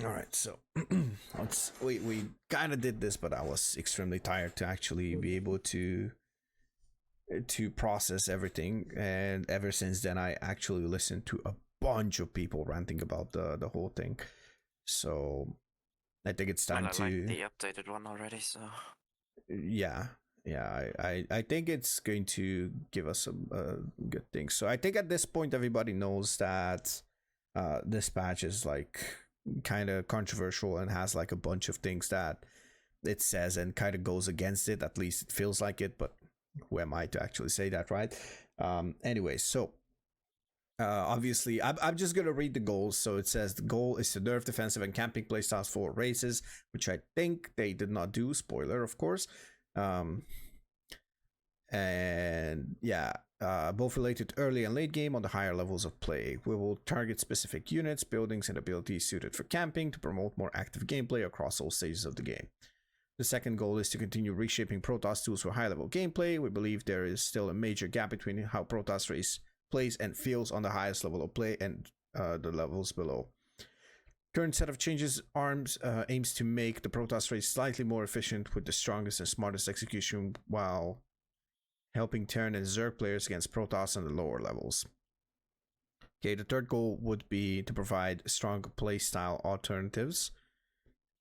All right, so we kind of did this, but I was extremely tired to actually be able to process everything, and ever since then I actually listened to a bunch of people ranting about the whole thing. So I think it's time Well, I to like the updated one already, so yeah, I think it's going to give us some good things. So I think at this point everybody knows that this patch is like kind of controversial and has like a bunch of things that it says and kind of goes against it. At least it feels like it, but who am I to actually say that, right? Anyway, so obviously, I'm just gonna read the goals. So it says the goal is to nerf defensive and camping playstyles for races, which I think they did not do. Spoiler, of course. Um, and yeah, both related to early and late game on the higher levels of play. We will target specific units, buildings, and abilities suited for camping to promote more active gameplay across all stages of the game. The second goal is to continue reshaping Protoss tools for high level gameplay. We believe there is still a major gap between how Protoss race plays and feels on the highest level of play and the levels below. Current set of changes arms aims to make the Protoss race slightly more efficient with the strongest and smartest execution while helping Terran and Zerg players against Protoss on the lower levels. Okay, the third goal would be to provide strong playstyle alternatives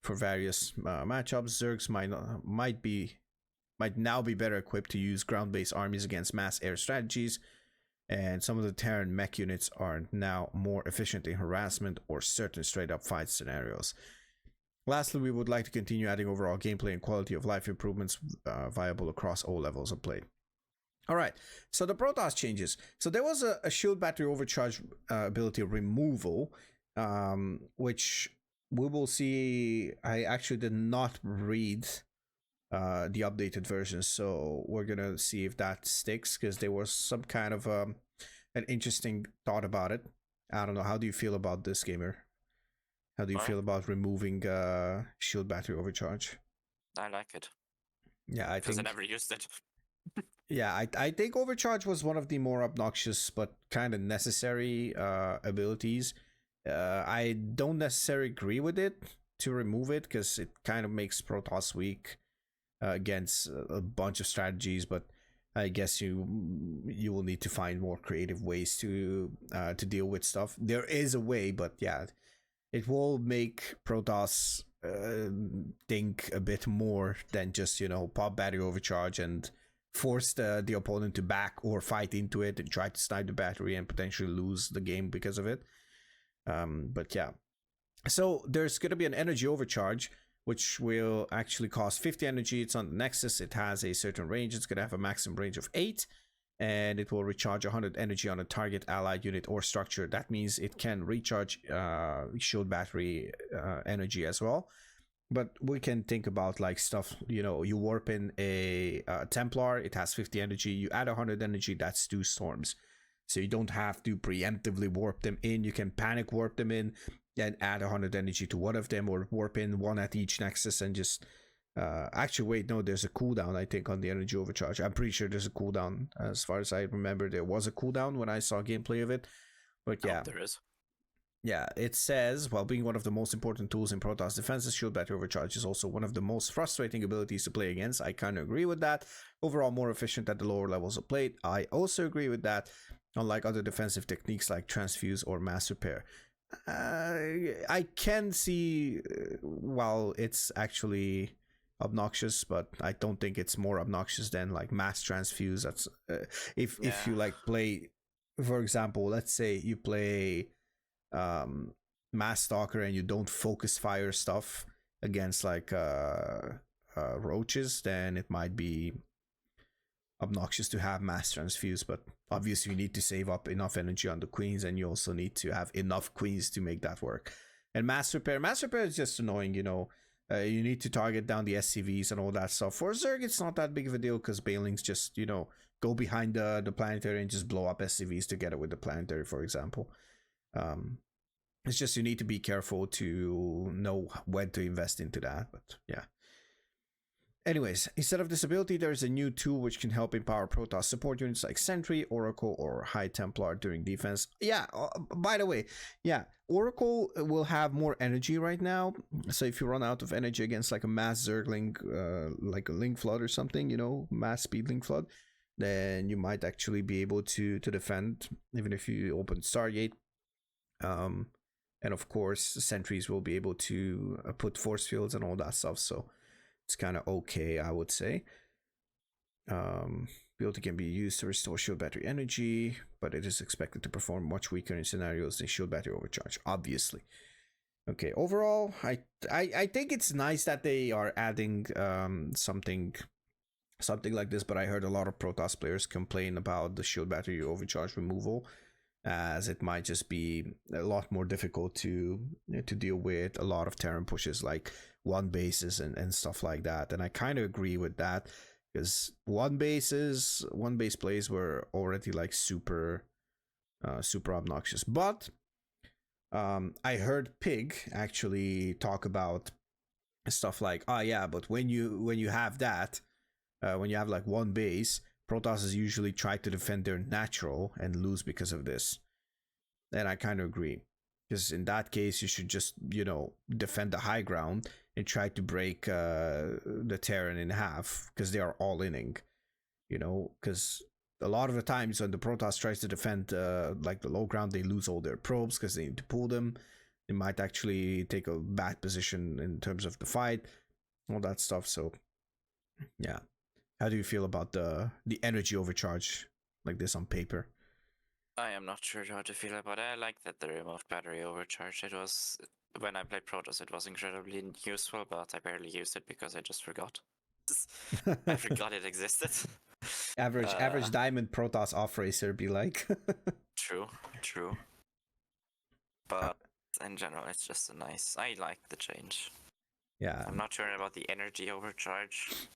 for various matchups. Zergs might now be better equipped to use ground-based armies against mass air strategies, and some of the Terran mech units are now more efficient in harassment or certain straight-up fight scenarios. Lastly, we would like to continue adding overall gameplay and quality of life improvements viable across all levels of play. All right, so the Protoss changes. So there was a shield battery overcharge ability removal, which we will see. I actually did not read the updated version, so we're gonna see if that sticks, because there was some kind of an interesting thought about it. I don't know. How do you feel about this, gamer? How do you feel about removing shield battery overcharge? I like it Yeah, I because I think. never used it. Yeah, I think overcharge was one of the more obnoxious but kind of necessary abilities. I don't necessarily agree with it to remove it, because it kind of makes Protoss weak against a bunch of strategies. But I guess you will need to find more creative ways to deal with stuff. There is a way, but yeah, it will make Protoss think a bit more than just pop battery overcharge and force the opponent to back or fight into it and try to snipe the battery and potentially lose the game because of it. But yeah, so there's going to be an energy overcharge, which will actually cost 50 energy. It's on the Nexus. It has a certain range. It's going to have a maximum range of 8, and it will recharge 100 energy on a target allied unit or structure. That means it can recharge shield battery energy as well. But we can think about like stuff, you warp in a Templar, it has 50 energy, you add 100 energy, that's 2 storms. So you don't have to preemptively warp them in. You can panic warp them in and add 100 energy to one of them, or warp in one at each nexus and just actually wait, no, there's a cooldown I think on the energy overcharge. I'm pretty sure there's a cooldown. As far as I remember, there was a cooldown when I saw gameplay of it. But yeah, there is. Yeah, it says, while being one of the most important tools in Protoss defenses, shield battery overcharge is also one of the most frustrating abilities to play against. I kind of agree with that. Overall, more efficient at the lower levels of play. I also agree with that, unlike other defensive techniques like transfuse or mass repair. I can see, while it's actually obnoxious, but I don't think it's more obnoxious than like mass transfuse. That's if you like play, for example, let's say you play mass stalker and you don't focus fire stuff against like roaches, then it might be obnoxious to have mass transfuse. But obviously you need to save up enough energy on the queens, and you also need to have enough queens to make that work. And mass repair is just annoying. You need to target down the SCVs and all that stuff. For Zerg, it's not that big of a deal, because Bailings just go behind the planetary and just blow up SCVs together with the planetary, for example. It's just you need to be careful to know when to invest into that. But yeah, Anyways, instead of this ability, there's a new tool which can help empower Protoss support units like Sentry, Oracle, or High Templar during defense. Yeah, by the way, yeah, Oracle will have more energy right now. So if you run out of energy against like a mass Zergling, like a Link Flood or something, you know, mass speed Link Flood, then you might actually be able to defend, even if you open Stargate. And of course, sentries will be able to put force fields and all that stuff. So it's kind of okay, I would say. Ability can be used to restore shield battery energy, but it is expected to perform much weaker in scenarios than shield battery overcharge, obviously. Okay, overall, I think it's nice that they are adding something like this, but I heard a lot of Protoss players complain about the shield battery overcharge removal, as it might just be a lot more difficult to deal with a lot of Terran pushes like one bases and stuff like that. And I kind of agree with that, because one base plays were already like super obnoxious. But I heard Pig actually talk about stuff like, oh yeah, but when you have that, when you have like one base, Protoss usually try to defend their natural and lose because of this. And I kind of agree, because in that case you should just, you know, defend the high ground and try to break the Terran in half, because they are all inning, you know, because a lot of the times when the Protoss tries to defend like the low ground, they lose all their probes because they need to pull them. They might actually take a bad position in terms of the fight, all that stuff. So yeah, how do you feel about the energy overcharge like this on paper? I am not sure how to feel about it. I like that they removed battery overcharge. It was, when I played Protoss, it was incredibly useful, but I barely used it because I just forgot. I forgot it existed. Average diamond Protoss off racer be like. True. But in general, it's just a nice. I like the change. Yeah. I'm not sure about the energy overcharge.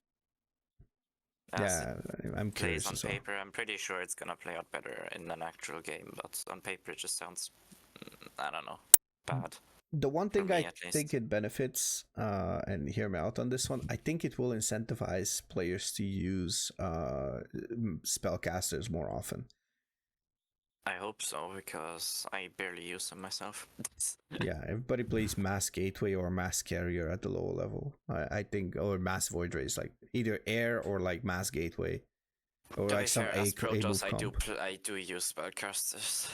Yeah, I'm curious. On paper, I'm pretty sure it's gonna play out better in an actual game, but on paper it just sounds, I don't know, bad. The one thing I think it benefits, and hear me out on this one, I think it will incentivize players to use spellcasters more often. I hope so, because I barely use them myself. Yeah, everybody plays Mass Gateway or Mass Carrier at the lower level. I think, or Mass Void Rays, like either Air or like Mass Gateway, or like some as Protoss, I do use spellcasters,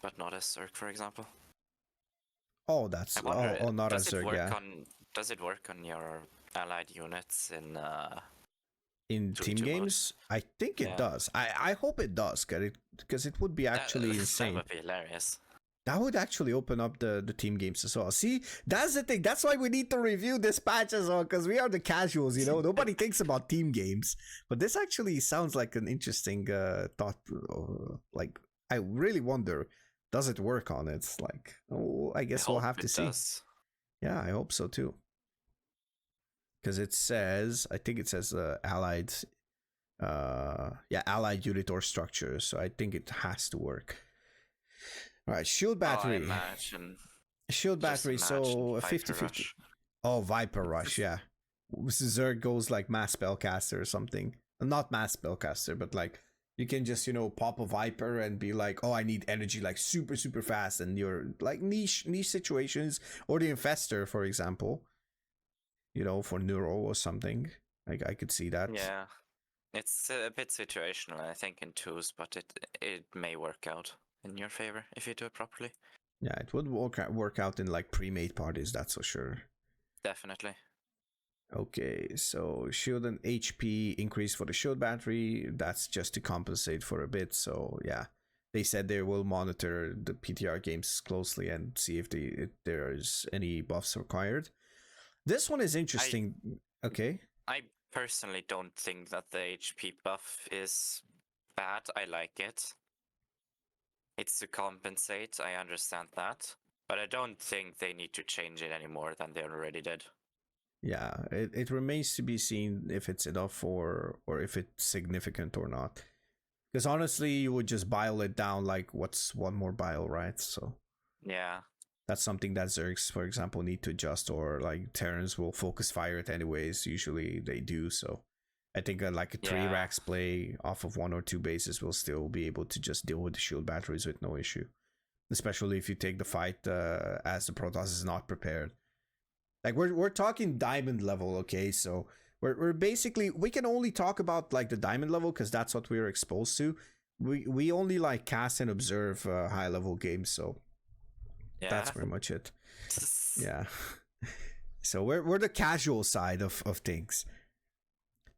but not as Zerg, for example. Oh, that's not as Zerg. Yeah. Does it work on your allied units in team games? I think it does. I hope it does, because it would be actually insane. That would be hilarious. That would actually open up the team games as well. See, that's the thing. That's why we need to review this patch as well, because we are the casuals, you know. Nobody thinks about team games. But this actually sounds like an interesting thought. Like, I really wonder, does it work on it? Like, oh, I guess we'll have to see. Yeah, I hope so too. Because it says, I think it says allied unit or structure. So I think it has to work. All right, shield battery. Shield battery, so 50-50. Oh, Viper Rush, yeah. Zerg goes like mass spellcaster or something. Not mass spellcaster, but like you can just, you know, pop a Viper and be like, oh, I need energy like super fast, and you're like niche situations, or the Infestor, for example. You know, for Neuro or something. Like I could see that. Yeah, it's a bit situational, I think, in twos, but it may work out in your favor if you do it properly. Yeah, it would work out in like pre-made parties, that's for sure. Definitely. Okay, so shield and HP increase for the shield battery. That's just to compensate for a bit. So yeah, they said they will monitor the PTR games closely and see if there's any buffs required. This one is interesting. Okay. I personally don't think that the HP buff is bad. I like it. It's to compensate, I understand that. But I don't think they need to change it any more than they already did. Yeah, it remains to be seen if it's enough or if it's significant or not. Because honestly, you would just bile it down like, what's one more bile, right? So yeah, that's something that Zergs, for example, need to adjust, or like Terrans will focus fire it anyways. Usually they do. So I think like a 3 racks play off of 1 or 2 bases will still be able to just deal with the shield batteries with no issue. Especially if you take the fight as the Protoss is not prepared. Like we're talking diamond level, okay? So we're basically, we can only talk about like the diamond level because that's what we were exposed to. We only like cast and observe high level games, so that's pretty much it. Yeah. So we're the casual side of things.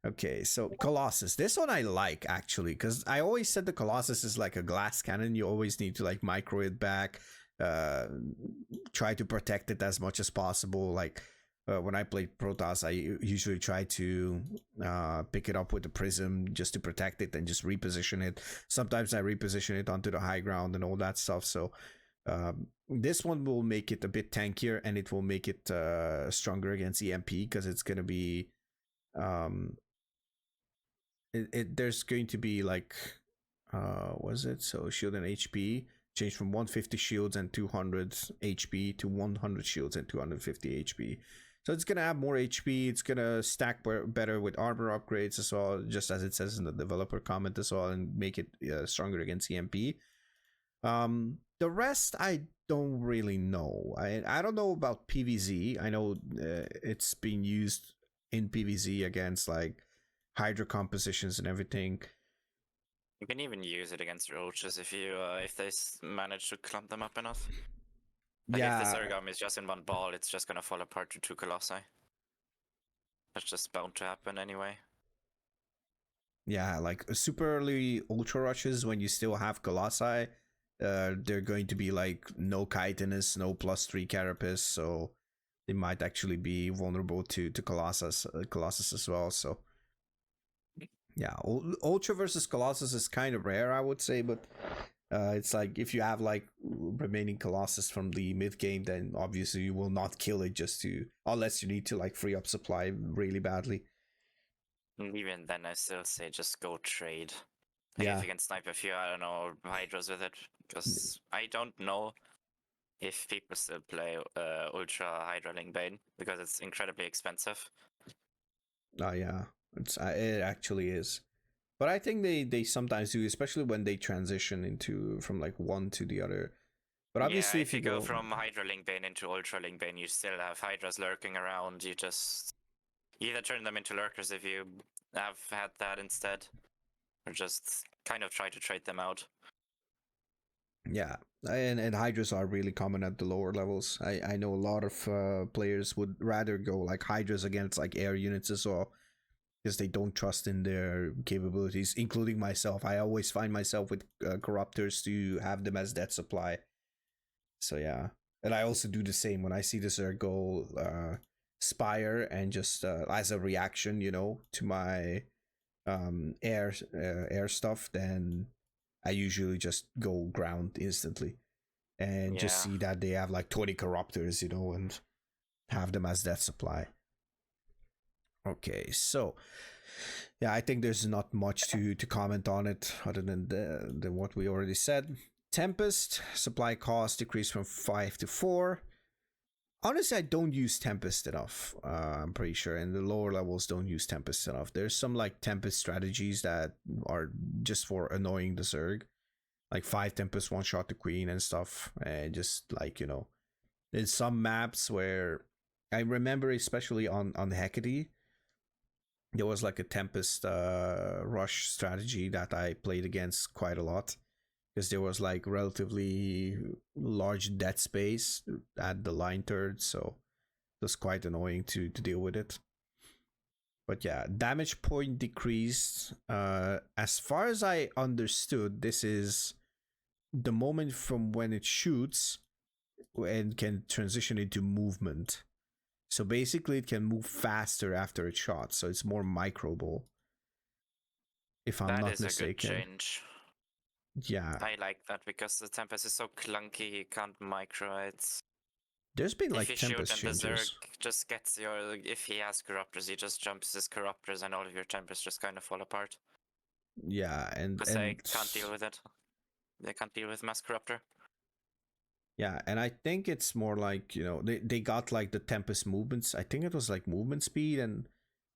Okay, so Colossus. This one I like actually, because I always said the Colossus is like a glass cannon. You always need to like micro it back, try to protect it as much as possible. Like when I played Protoss, I usually try to pick it up with the prism just to protect it and just reposition it. Sometimes I reposition it onto the high ground and all that stuff. So this one will make it a bit tankier, and it will make it stronger against EMP because it's gonna be there's going to be like was it so shield and HP change from 150 shields and 200 HP to 100 shields and 250 HP. So it's gonna have more HP. It's gonna stack better with armor upgrades as well, just as it says in the developer comment as well, and make it stronger against EMP. The rest I don't really know. I don't know about PVZ. I know it's being used in PVZ against like Hydra compositions and everything. You can even use it against roaches if you if they manage to clump them up enough. Like if the Zergom is just in one ball, it's just gonna fall apart to 2 Colossi. That's just bound to happen anyway. Yeah, like super early ultra rushes when you still have Colossi, they're going to be like no chitinous, no +3 carapace, so they might actually be vulnerable to Colossus as well. So yeah, ultra versus Colossus is kind of rare, I would say, but it's like if you have like remaining Colossus from the mid game, then obviously you will not kill it just to, unless you need to like free up supply really badly. Even then, I still say just go trade. Like Yeah, if you can snipe a few, I don't know, Hydras with it, because I don't know if people still play Ultra Hydra Link Bane because it's incredibly expensive. oh yeah, it actually is. But I think they sometimes do, especially when they transition into from like one to the other. But obviously, yeah, if you go from Hydra Link Bane into Ultra Link Bane, you still have Hydras lurking around. You just either turn them into lurkers if you have had that instead, or just kind of try to trade them out. Yeah, and Hydras are really common at the lower levels. I know a lot of players would rather go like Hydras against like air units as well, because they don't trust in their capabilities, including myself. I always find myself with corruptors to have them as death supply. So yeah, and I also do the same when I see this go spire, and just as a reaction, to my air stuff, then I usually just go ground instantly and just see that they have like 20 corruptors, and have them as death supply. Okay, so yeah, I think there's not much to comment on it other than what we already said. Tempest supply cost decreased from 5 to 4. Honestly, I don't use Tempest enough. I'm pretty sure, and the lower levels don't use Tempest enough. There's some like Tempest strategies that are just for annoying the Zerg, like 5 Tempest one shot the Queen and stuff, and just like there's some maps where I remember, especially on Hecate, there was like a Tempest rush strategy that I played against quite a lot, because there was like relatively large dead space at the line third, so it was quite annoying to deal with it. But yeah, damage point decreased. As far as I understood, this is the moment from when it shoots and can transition into movement. So basically it can move faster after it's shot, so it's more microable, if I'm not mistaken. That is a good change. Yeah, I like that because the Tempest is so clunky, you can't micro it. There's been like if you Tempest shoot and the changes. Zerg just gets your, if he has corruptors, he just jumps his corruptors and all of your Tempests just kind of fall apart. Yeah, and Because they can't deal with it. They can't deal with mass corruptor. Yeah, and I think it's more like, they got like the Tempest movements. I think it was like movement speed and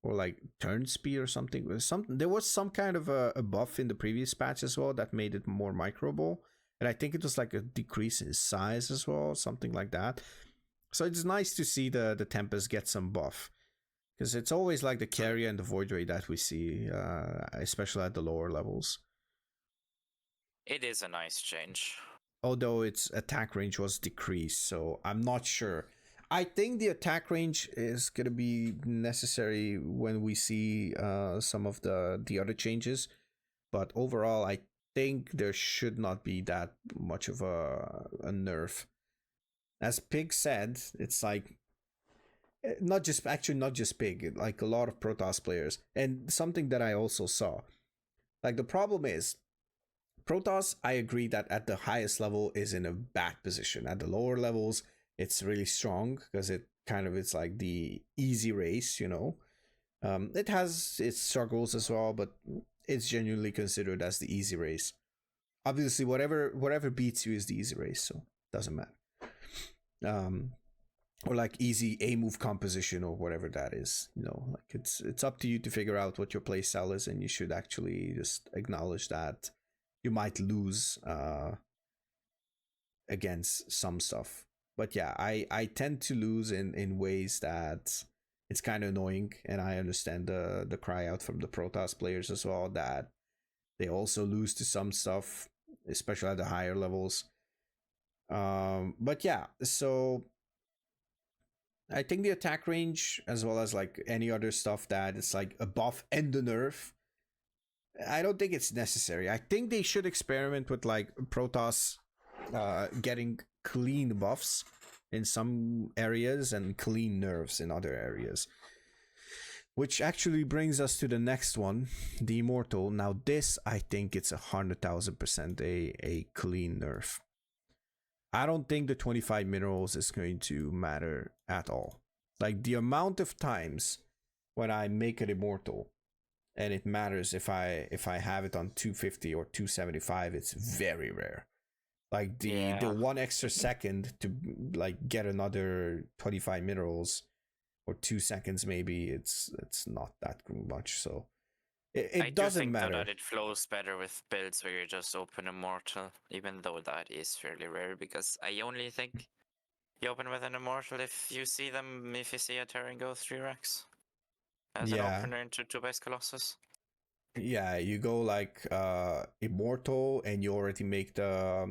or like turn speed or something. There was some kind of a buff in the previous patch as well that made it more microable. And I think it was like a decrease in size as well, something like that. So it's nice to see the Tempest get some buff. Because it's always like the carrier and the Void Ray that we see, especially at the lower levels. It is a nice change. Although its attack range was decreased, so I'm not sure. I think the attack range is gonna be necessary when we see some of the other changes, but overall, I think there should not be that much of a nerf. As Pig said, it's like not just Pig, like a lot of Protoss players, and something that I also saw. Like the problem is Protoss, I agree that at the highest level is in a bad position. At the lower levels, it's really strong because it's like the easy race. It has its struggles as well, but it's genuinely considered as the easy race. Obviously, whatever beats you is the easy race, so it doesn't matter. Or like easy A move composition or whatever that is. Like it's up to you to figure out what your play style is, and you should actually just acknowledge that you might lose against some stuff. But yeah, I tend to lose in ways that it's kind of annoying, and I understand the cry out from the Protoss players as well that they also lose to some stuff, especially at the higher levels. But yeah, so I think the attack range, as well as like any other stuff that it's like a buff and a nerf, I don't think it's necessary. I think they should experiment with like Protoss getting clean buffs in some areas and clean nerfs in other areas. Which actually brings us to the next one, the Immortal. Now this, I think it's 100,000% a clean nerf. I don't think the 25 minerals is going to matter at all. Like the amount of times when I make it Immortal and it matters if I have it on 250 or 275, it's very rare. Like the 1 extra second to like get another 25 minerals or 2 seconds maybe, it's not that much. So it doesn't matter. Though, that it flows better with builds where you just open Immortal, even though that is fairly rare, because I only think you open with an Immortal if you see a Terran go 3 racks as an opener into 2-base Colossus. Yeah, you go like Immortal and you already make the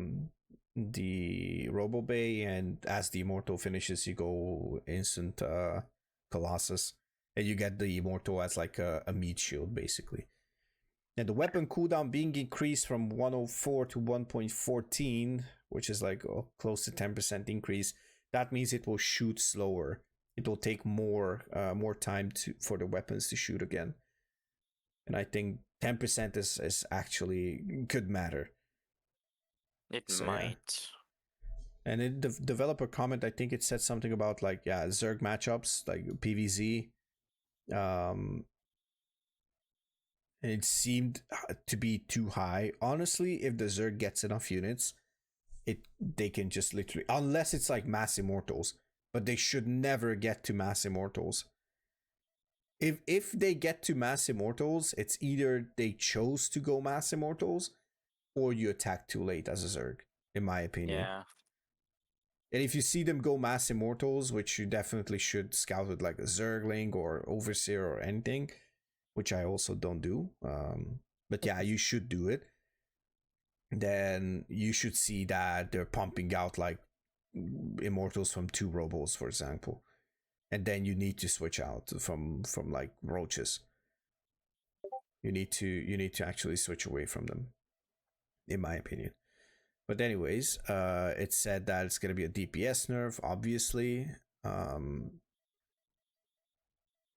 Robo Bay, and as the Immortal finishes, you go instant Colossus, and you get the Immortal as like a meat shield basically. And the weapon cooldown being increased from 104 to 1.14, which is like close to 10% increase. That means it will shoot slower. It will take more time for the weapons to shoot again. And I think 10% is actually could matter. It might. And in the developer comment, I think it said something about like Zerg matchups like PVZ. And it seemed to be too high. Honestly, if the Zerg gets enough units, they can just literally, unless it's like mass immortals, but they should never get to mass immortals. If they get to mass immortals, it's either they chose to go mass immortals or you attack too late as a Zerg, in my opinion. Yeah. And if you see them go mass immortals, which you definitely should scout with like a Zergling or Overseer or anything, which I also don't do. But yeah, you should do it. Then you should see that they're pumping out like immortals from 2 robos, for example. And then you need to switch out from like roaches. You need to actually switch away from them, in my opinion. But anyways, it said that it's gonna be a DPS nerf, obviously. And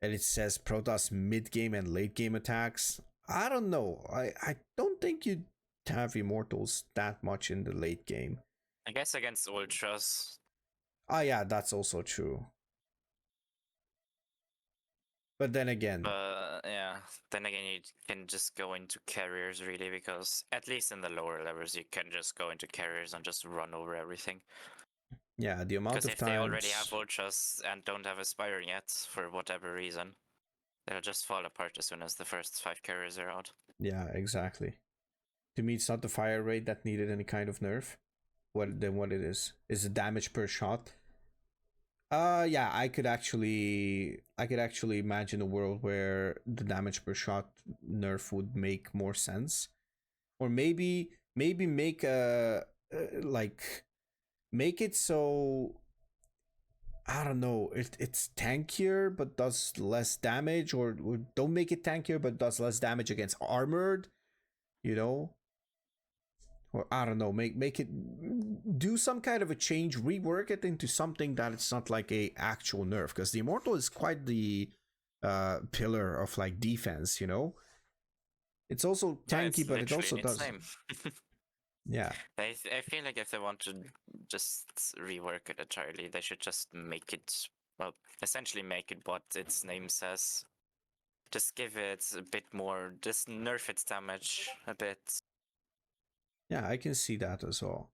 it says Protoss mid game and late game attacks. I don't know. I don't think you have immortals that much in the late game. I guess against ultras. Oh yeah, that's also true. But then again, then again, you can just go into carriers really, because at least in the lower levels, you can just go into carriers and just run over everything. Yeah, the amount Because of if they already have times. Ultras and don't have Aspire yet, for whatever reason, they'll just fall apart as soon as the first 5 carriers are out. Yeah, exactly. To me, it's not the fire rate that needed any kind of nerf. What it is the damage per shot. Yeah, I could actually imagine a world where the damage per shot nerf would make more sense, or maybe make like make it so, I don't know, it's tankier but does less damage, or don't make it tankier but does less damage against armored, you know, or I don't know, make it, do some kind of a change, rework it into something that it's not like a actual nerf, because the immortal is quite the pillar of like defense, you know. It's also Yeah, it's tanky, but it literally also in its does. name. Yeah, I feel like if they want to just rework it entirely, they should just make it, well, essentially make it what its name says. Just give it a bit more, just nerf its damage a bit, yeah, I can see that as well.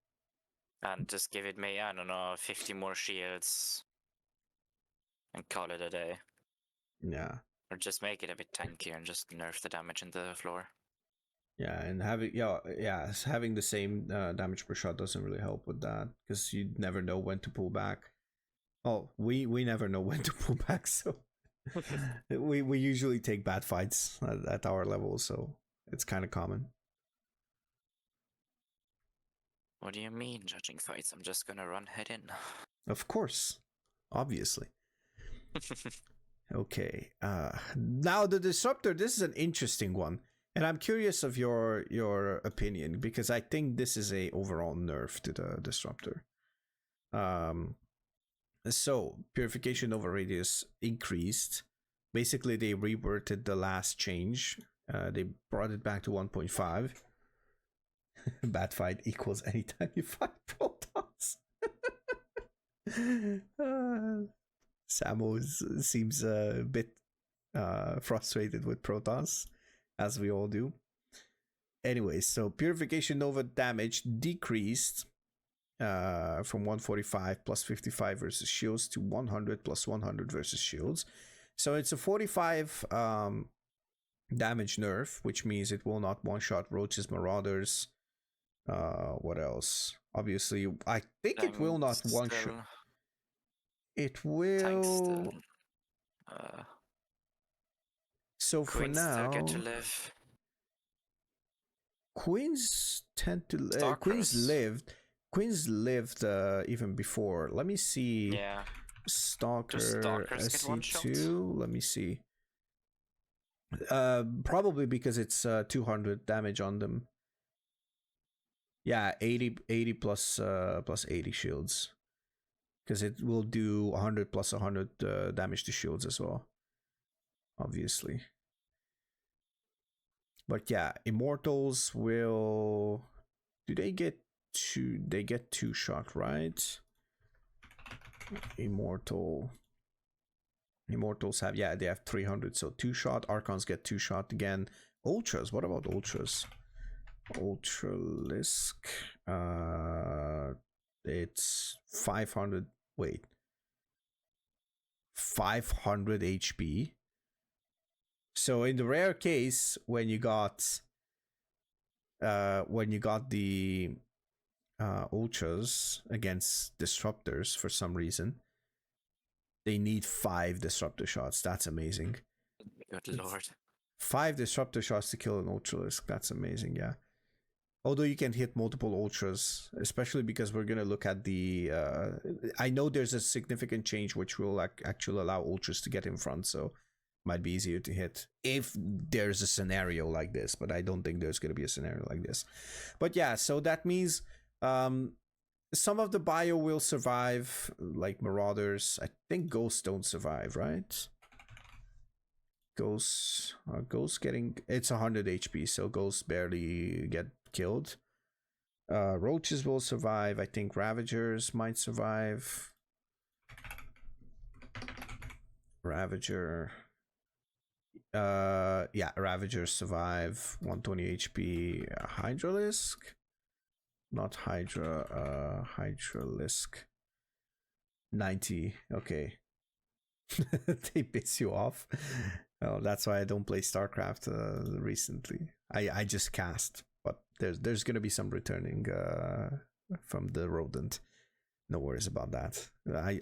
and just give it, I don't know, 50 more shields and call it a day. Yeah. Or just make it a bit tankier and just nerf the damage into the floor. Yeah, and having the same damage per shot doesn't really help with that, because you never know when to pull back. Oh, we never know when to pull back, so we usually take bad fights at our level, so it's kind of common. What do you mean, judging fights? I'm just gonna run head in. Of course, obviously. Okay. Now the disruptor. This is an interesting one, and I'm curious of your opinion, because I think this is a overall nerf to the disruptor. So purification over radius increased. Basically, they reverted the last change. They brought it back to 1.5. Bad fight equals anytime you fight protons. Samo seems a bit frustrated with protons, as we all do. Anyway, so purification over damage decreased from 145 plus 55 versus shields to 100 plus 100 versus shields. So it's a 45 damage nerf, which means it will not one-shot roaches, marauders. What else? Obviously, I think it will not one-shot. It will. So for Queens now, still get to live. Queens tend to Queens lived even before. Let me see. Yeah. Stalker SC2. Let me see. Probably because it's 200 damage on them. Yeah, 80 plus 80 shields. Because it will do 100 plus 100 damage to shields as well. Obviously. But yeah, immortals will. Do they get two? They get 2-shot, right? Immortals have, yeah, they have 300, so 2-shot. Archons get 2-shot again. Ultras, what about ultras? Ultralisk, it's 500. Wait, 500 HP. So in the rare case when you got the ultras against disruptors, for some reason they need 5 disruptor shots. That's amazing. Good lord. 5 disruptor shots to kill an ultralisk. That's amazing. Yeah. Although you can hit multiple ultras, especially because we're going to look at the I know there's a significant change which will actually allow ultras to get in front, so might be easier to hit if there's a scenario like this, but I don't think there's going to be a scenario like this. But yeah, so that means some of the bio will survive, like marauders. I think ghosts don't survive, right? Ghosts getting, it's 100 HP, so ghosts barely get killed. Roaches will survive. I think ravagers might survive. Ravager. Yeah, ravagers survive. 120 HP. Hydralisk. Not Hydra. Hydralisk. 90. Okay. They piss you off. Oh, that's why I don't play StarCraft recently. I just cast, but there's gonna be some returning from the rodent. No worries about that.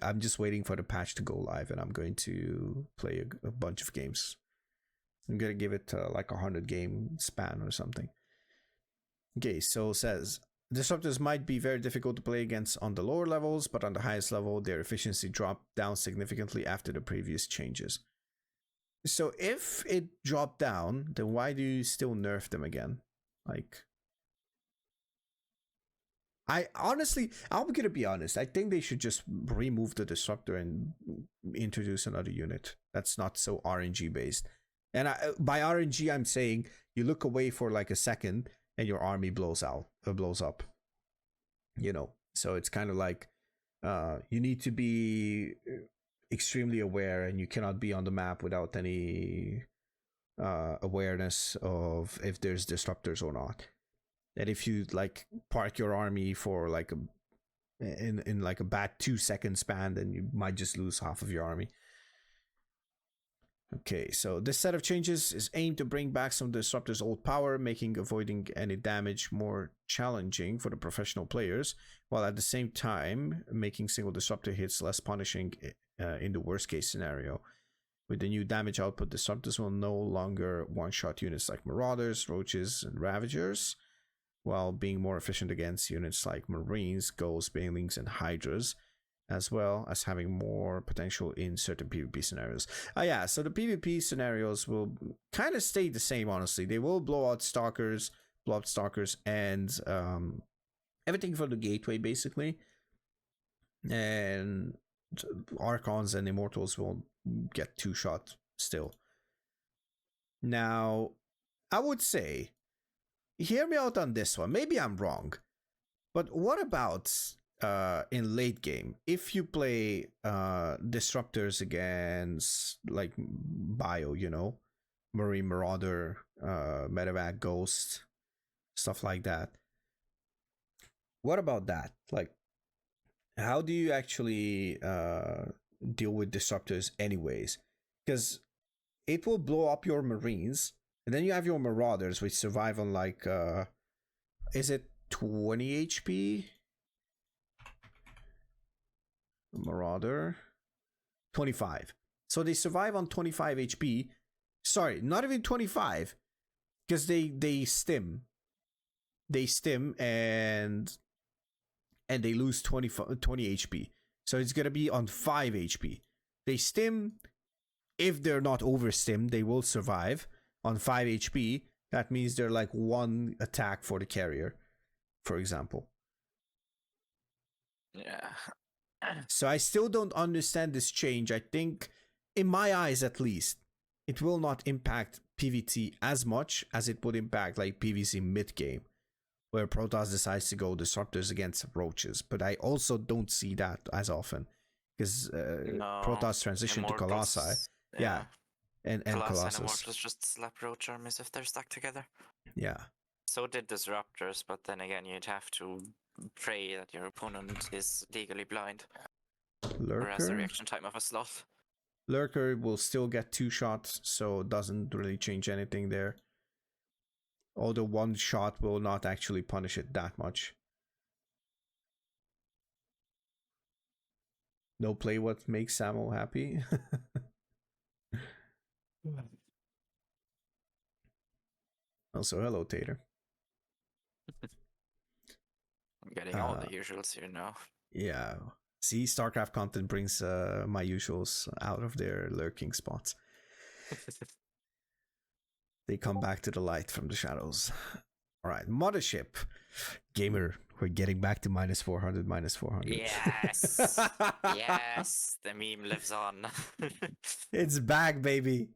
I'm just waiting for the patch to go live, and I'm going to play a bunch of games. I'm gonna give it like 100 game span or something. Okay, so says disruptors might be very difficult to play against on the lower levels, but on the highest level, their efficiency dropped down significantly after the previous changes. So if it dropped down, then why do you still nerf them again? Like, I honestly, I'm gonna be honest. I think they should just remove the disruptor and introduce another unit that's not so RNG based. And by RNG, I'm saying you look away for like a second and your army blows up. You know, so it's kind of like you need to be extremely aware, and you cannot be on the map without any awareness of if there's disruptors or not. And if you like park your army for like in like a bad 2-second span, then you might just lose half of your army. Okay, so this set of changes is aimed to bring back some disruptors' old power, making avoiding any damage more challenging for the professional players, while at the same time making single disruptor hits less punishing in the worst case scenario. With the new damage output, disruptors will no longer one-shot units like Marauders, Roaches, and Ravagers, while being more efficient against units like Marines, Ghosts, Banelings, and Hydras, as well as having more potential in certain PvP scenarios. Yeah, so the PvP scenarios will kind of stay the same, honestly. They will blow out Stalkers, and everything from the Gateway, basically. And Archons and Immortals will get 2-shot still. Now, I would say, hear me out on this one. Maybe I'm wrong, but what about in late game, if you play disruptors against like bio, you know, Marine Marauder, Medevac Ghost, stuff like that? What about that? Like, how do you actually deal with disruptors anyways? Because it will blow up your Marines, and then you have your Marauders, which survive on like is it 20 HP? Marauder 25. So they survive on 25 HP. Sorry, not even 25, because they stim. They stim and they lose 20 HP. So it's gonna be on 5 HP. They stim. If they're not overstim, they will survive on 5 HP. That means they're like 1 attack for the carrier, for example. Yeah. So I still don't understand this change. I think, in my eyes at least, it will not impact PvT as much as it would impact like PvC mid game, where Protoss decides to go disruptors against Roaches. But I also don't see that as often, because No, Protoss transition to Colossi. Yeah. And Colossus and Colossus. Immortals just slap Roach armies if they're stuck together. Yeah. So did Disruptors, but then again, you'd have to pray that your opponent is legally blind. Or has the Lurker. reaction time of a sloth. Lurker will still get 2 shots, so it doesn't really change anything there. Although 1 shot will not actually punish it that much. No play what makes Samo happy. Also, hello, Tater. I'm getting all the usuals here now. Yeah. See, StarCraft content brings my usuals out of their lurking spots. They come back to the light from the shadows. All right, Mothership. Gamer, we're getting back to -400, -400. Yes! Yes! The meme lives on. It's back, baby.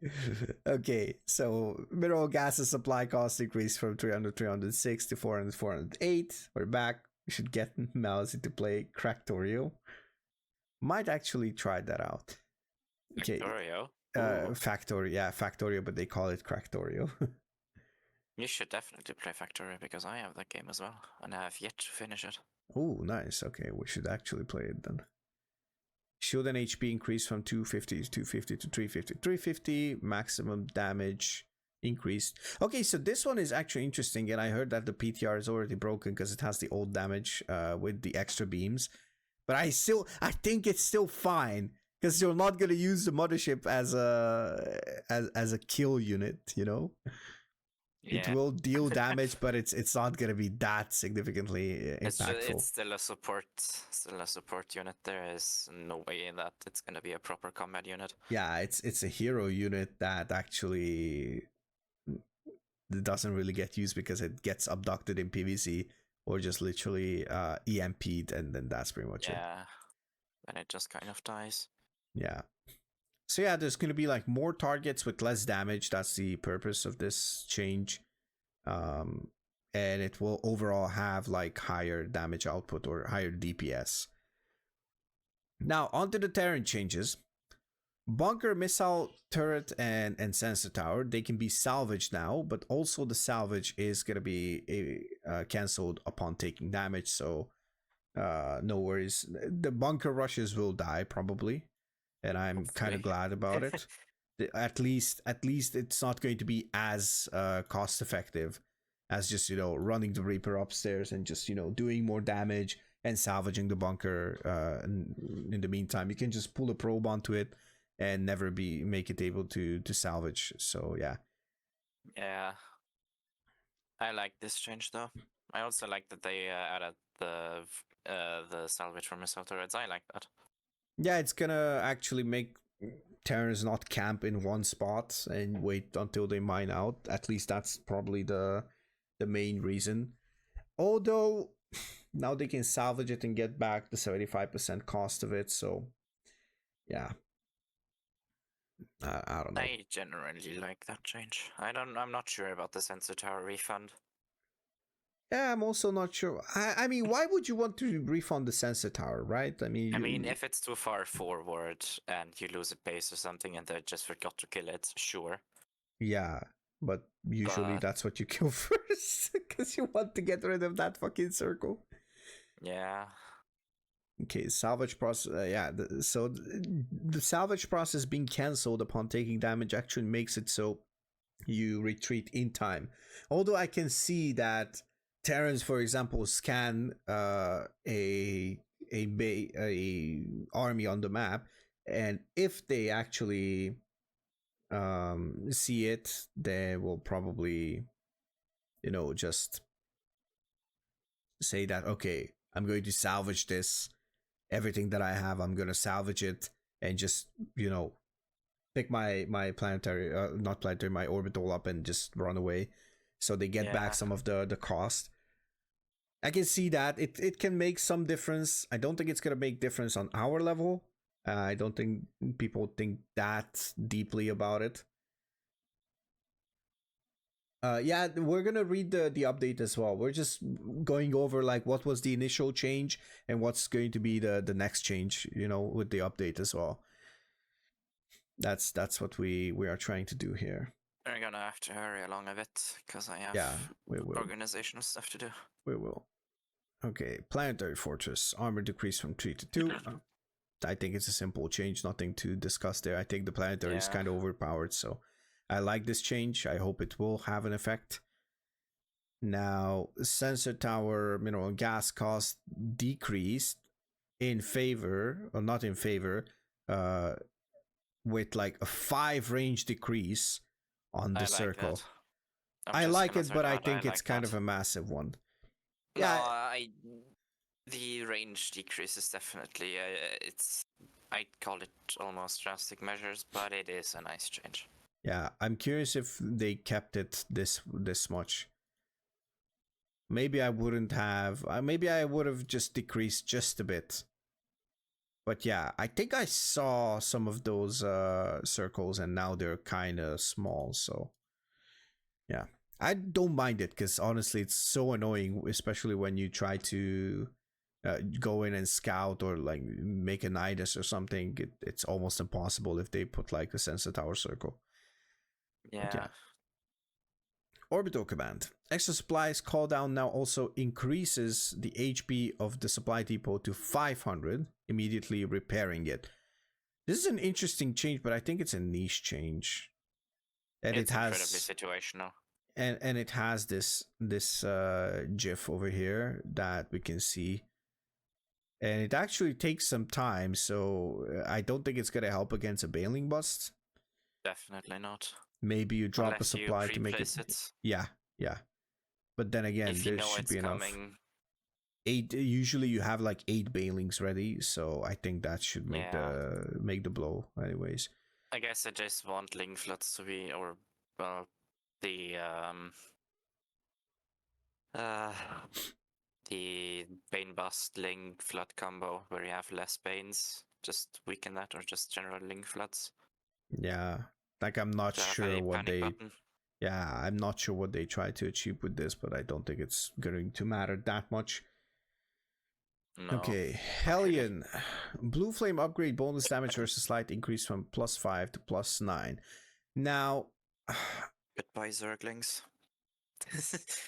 Okay, so mineral gases supply cost increased from 300, 306 to 400, 408. We're back. We should get Mauzy to play Cractorio. Might actually try that out. Okay. Factorio? Factorio, but they call it Cractorio. You should definitely play Factorio, because I have that game as well, and I have yet to finish it. Oh, nice. Okay, we should actually play it then. Shield and HP increase from 250 to 250 to 350. 350 maximum damage increased. Okay, so this one is actually interesting, and I heard that the PTR is already broken because it has the old damage with the extra beams. But I think it's still fine because you're not gonna use the mothership as a kill unit, you know. Yeah. It will deal damage, but it's not gonna be that significantly impactful. It's still a support unit. There is no way that it's gonna be a proper combat unit. Yeah, it's a hero unit that actually doesn't really get used because it gets abducted in PvC or just literally EMP'd, and then that's pretty much it. Yeah, and it just kind of dies. Yeah. So yeah, there's going to be like more targets with less damage. That's the purpose of this change. And it will overall have like higher damage output or higher DPS. Now, onto the Terran changes. Bunker, missile, turret, and sensor tower, they can be salvaged now, but also the salvage is going to be cancelled upon taking damage, so no worries. The bunker rushes will die probably, and I'm kind of glad about it. At least it's not going to be as cost effective as just, you know, running the Reaper upstairs and just, you know, doing more damage and salvaging the bunker. In the meantime, you can just pull a probe onto it and never make it able to salvage. So yeah. Yeah, I like this change though. I also like that they added the salvage from missile turrets. I like that. Yeah, it's gonna actually make Terrans not camp in one spot and wait until they mine out. At least that's probably the main reason. Although now they can salvage it and get back the 75% cost of it. So yeah. I don't know. I generally like that change. I'm not sure about the sensor tower refund. Yeah, I'm also not sure. I mean, why would you want to refund the sensor tower, right? I mean, if it's too far forward and you lose a base or something and they just forgot to kill it, sure. Yeah, but usually that's what you kill first because you want to get rid of that fucking circle. Yeah. Okay, salvage process. So the salvage process being cancelled upon taking damage actually makes it so you retreat in time. Although I can see that Terrans, for example, scan a army on the map, and if they actually see it, they will probably, you know, just say that, okay, I'm going to salvage this. Everything that I have, I'm gonna salvage it and just, you know, pick my planetary, not planetary, my orbital up and just run away, so they get back some of the cost. I can see that it can make some difference. I don't think it's gonna make difference on our level. I don't think people think that deeply about it. Yeah, we're gonna read the update as well. We're just going over like what was the initial change and what's going to be the next change, you know, with the update as well. That's what we are trying to do here. We're gonna have to hurry along a bit because I have organizational stuff to do. We will. Okay, planetary fortress armor decreased from 3 to 2. I think it's a simple change, nothing to discuss there. I think the planetary is kind of overpowered, so I like this change. I hope it will have an effect. Now, sensor tower mineral and gas cost decreased in favor, or not in favor, with like a 5 range decrease on the circle. I like it, but I think it's kind of a massive one. Yeah, the range decrease is definitely I'd call it almost drastic measures, but it is a nice change. Yeah, I'm curious if they kept it this much. Maybe I wouldn't have. Maybe I would have just decreased just a bit. But yeah, I think I saw some of those circles, and now they're kind of small. So yeah, I don't mind it because honestly, it's so annoying, especially when you try to go in and scout or like make a nidus or something. It's almost impossible if they put like a sensor tower circle. Yeah. Orbital command. Extra supplies call down now also increases the HP of the supply depot to 500. immediately repairing it. This is an interesting change, but I think it's a niche change. And It's it has incredibly situational. and it has this GIF over here that we can see. And it actually takes some time, so I don't think it's gonna help against a bailing bust. Definitely not. Maybe you drop Unless a supply to make it. Yeah. But then again, there should be enough. Coming. 8. Usually, you have like 8 bailings ready, so I think that should make the blow. Anyways, I guess I just want Link Floods to be, or the Bane Bust Link Flood combo where you have less Banes. Just weaken that, or just general Link Floods. Yeah, like I'm not sure what they. Button. Yeah, I'm not sure what they try to achieve with this, but I don't think it's going to matter that much. No, okay, Hellion. Blue Flame upgrade bonus damage versus light increase from +5 to +9. Now, goodbye Zerglings.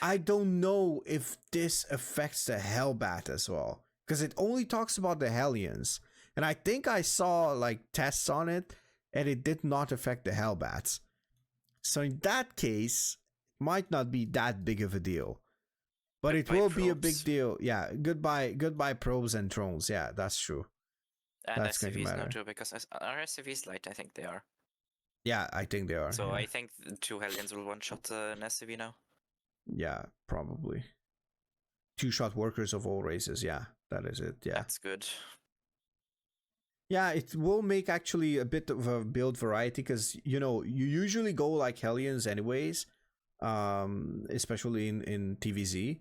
I don't know if this affects the Hellbat as well, because it only talks about the Hellions, and I think I saw like tests on it, and it did not affect the Hellbats. So in that case, might not be that big of a deal. But goodbye it will probes. Be a big deal. Yeah, goodbye probes and drones. Yeah, that's true. And that's SCVs now too, because are SCVs light? I think they are. Yeah, I think they are. So yeah. I think the 2 Hellions will one-shot an SCV now. Yeah, probably. 2-shot workers of all races. Yeah, that is it. Yeah, that's good. Yeah, it will make actually a bit of a build variety, because you usually go like Hellions anyways, especially in TVZ.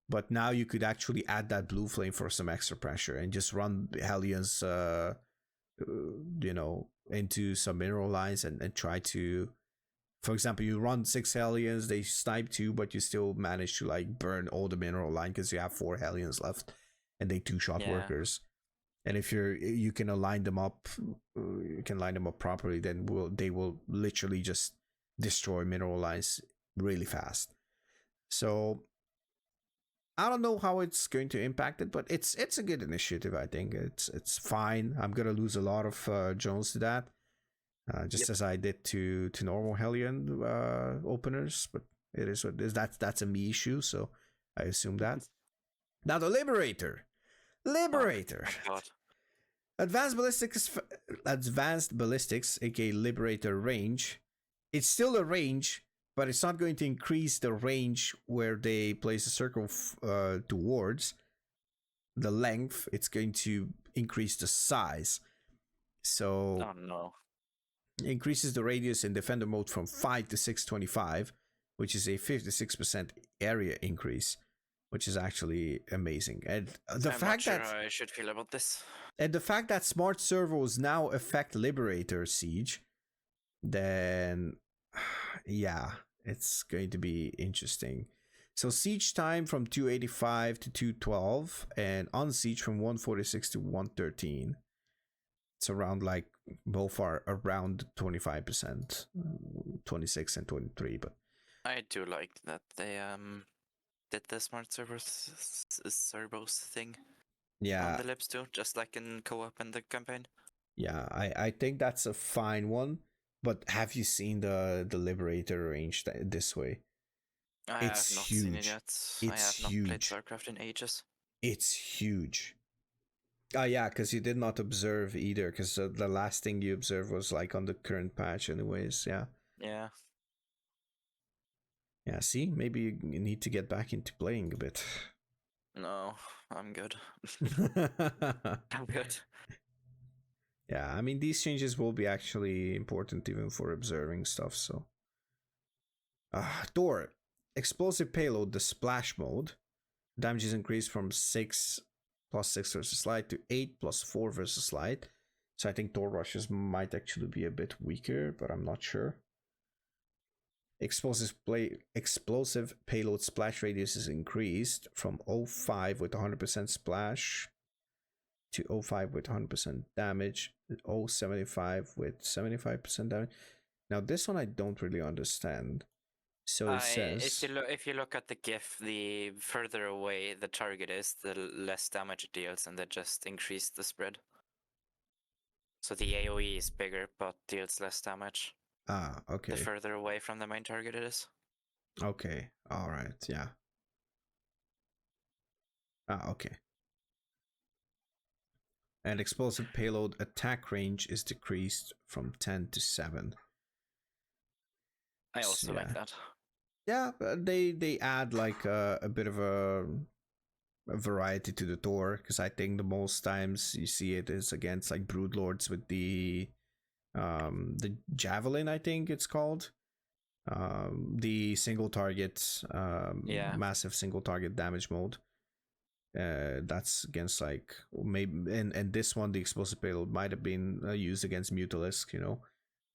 But now you could actually add that blue flame for some extra pressure and just run Hellions, into some mineral lines and try to, for example, you run 6 Hellions, they snipe 2, but you still manage to like burn all the mineral line because you have 4 Hellions left, and they 2-shot workers. And if you can line them up properly, then they will literally just destroy mineral lines really fast. So I don't know how it's going to impact it, but it's a good initiative. I think it's fine. I'm gonna lose a lot of Jones to that, just as I did to normal Hellion openers. But it is what it is. That's a me issue, so I assume that. Now the Liberator. Oh, Advanced ballistics, aka Liberator range. It's still a range, but it's not going to increase the range where they place a circle towards the length. It's going to increase the size. So, oh no. Increases the radius in defender mode from 5 to 625, which is a 56% area increase, which is actually amazing. And the fact that I should feel about this, and the fact that smart servos now affect Liberator Siege, then yeah, it's going to be interesting. So siege time from 285 to 212, and on siege from 146 to 113. It's around like both are around 25%, 26 and 23. But I do like that they did the smart servos thing. Yeah, on the libs too, just like in co-op and the campaign. Yeah, I think that's a fine one. But have you seen the Liberator range this way? I have not seen it yet. It's I have not huge. played StarCraft in ages. It's huge. Yeah, because you did not observe either, because the last thing you observed was like on the current patch anyways. Yeah. Yeah, see, maybe you need to get back into playing a bit. No, I'm good. I'm good. Yeah, I mean, these changes will be actually important even for observing stuff, so. Door. Explosive payload, the splash mode. Damage is increased from 6 plus 6 versus light to 8 plus 4 versus light. So I think door rushes might actually be a bit weaker, but I'm not sure. Explosive payload splash radius is increased from 0.5 with 100% splash to 0.5 with 100% damage, 0.75 with 75% damage. Now this one I don't really understand. So it If you says, look at the GIF, the further away the target is, the less damage it deals, and that just increased the spread. So the AoE is bigger, but deals less damage the okay, further away from the main target it is. okay, all right, yeah. Okay. And explosive payload attack range is decreased from 10 to 7. I So, also like that. Yeah, they add like a bit of a variety to the Thor, because I think the most times you see it is against like broodlords with the javelin, I think it's called, the single target, Yeah. massive single target damage mode. That's against like maybe, and this one the explosive payload might have been used against Mutalisk, you know,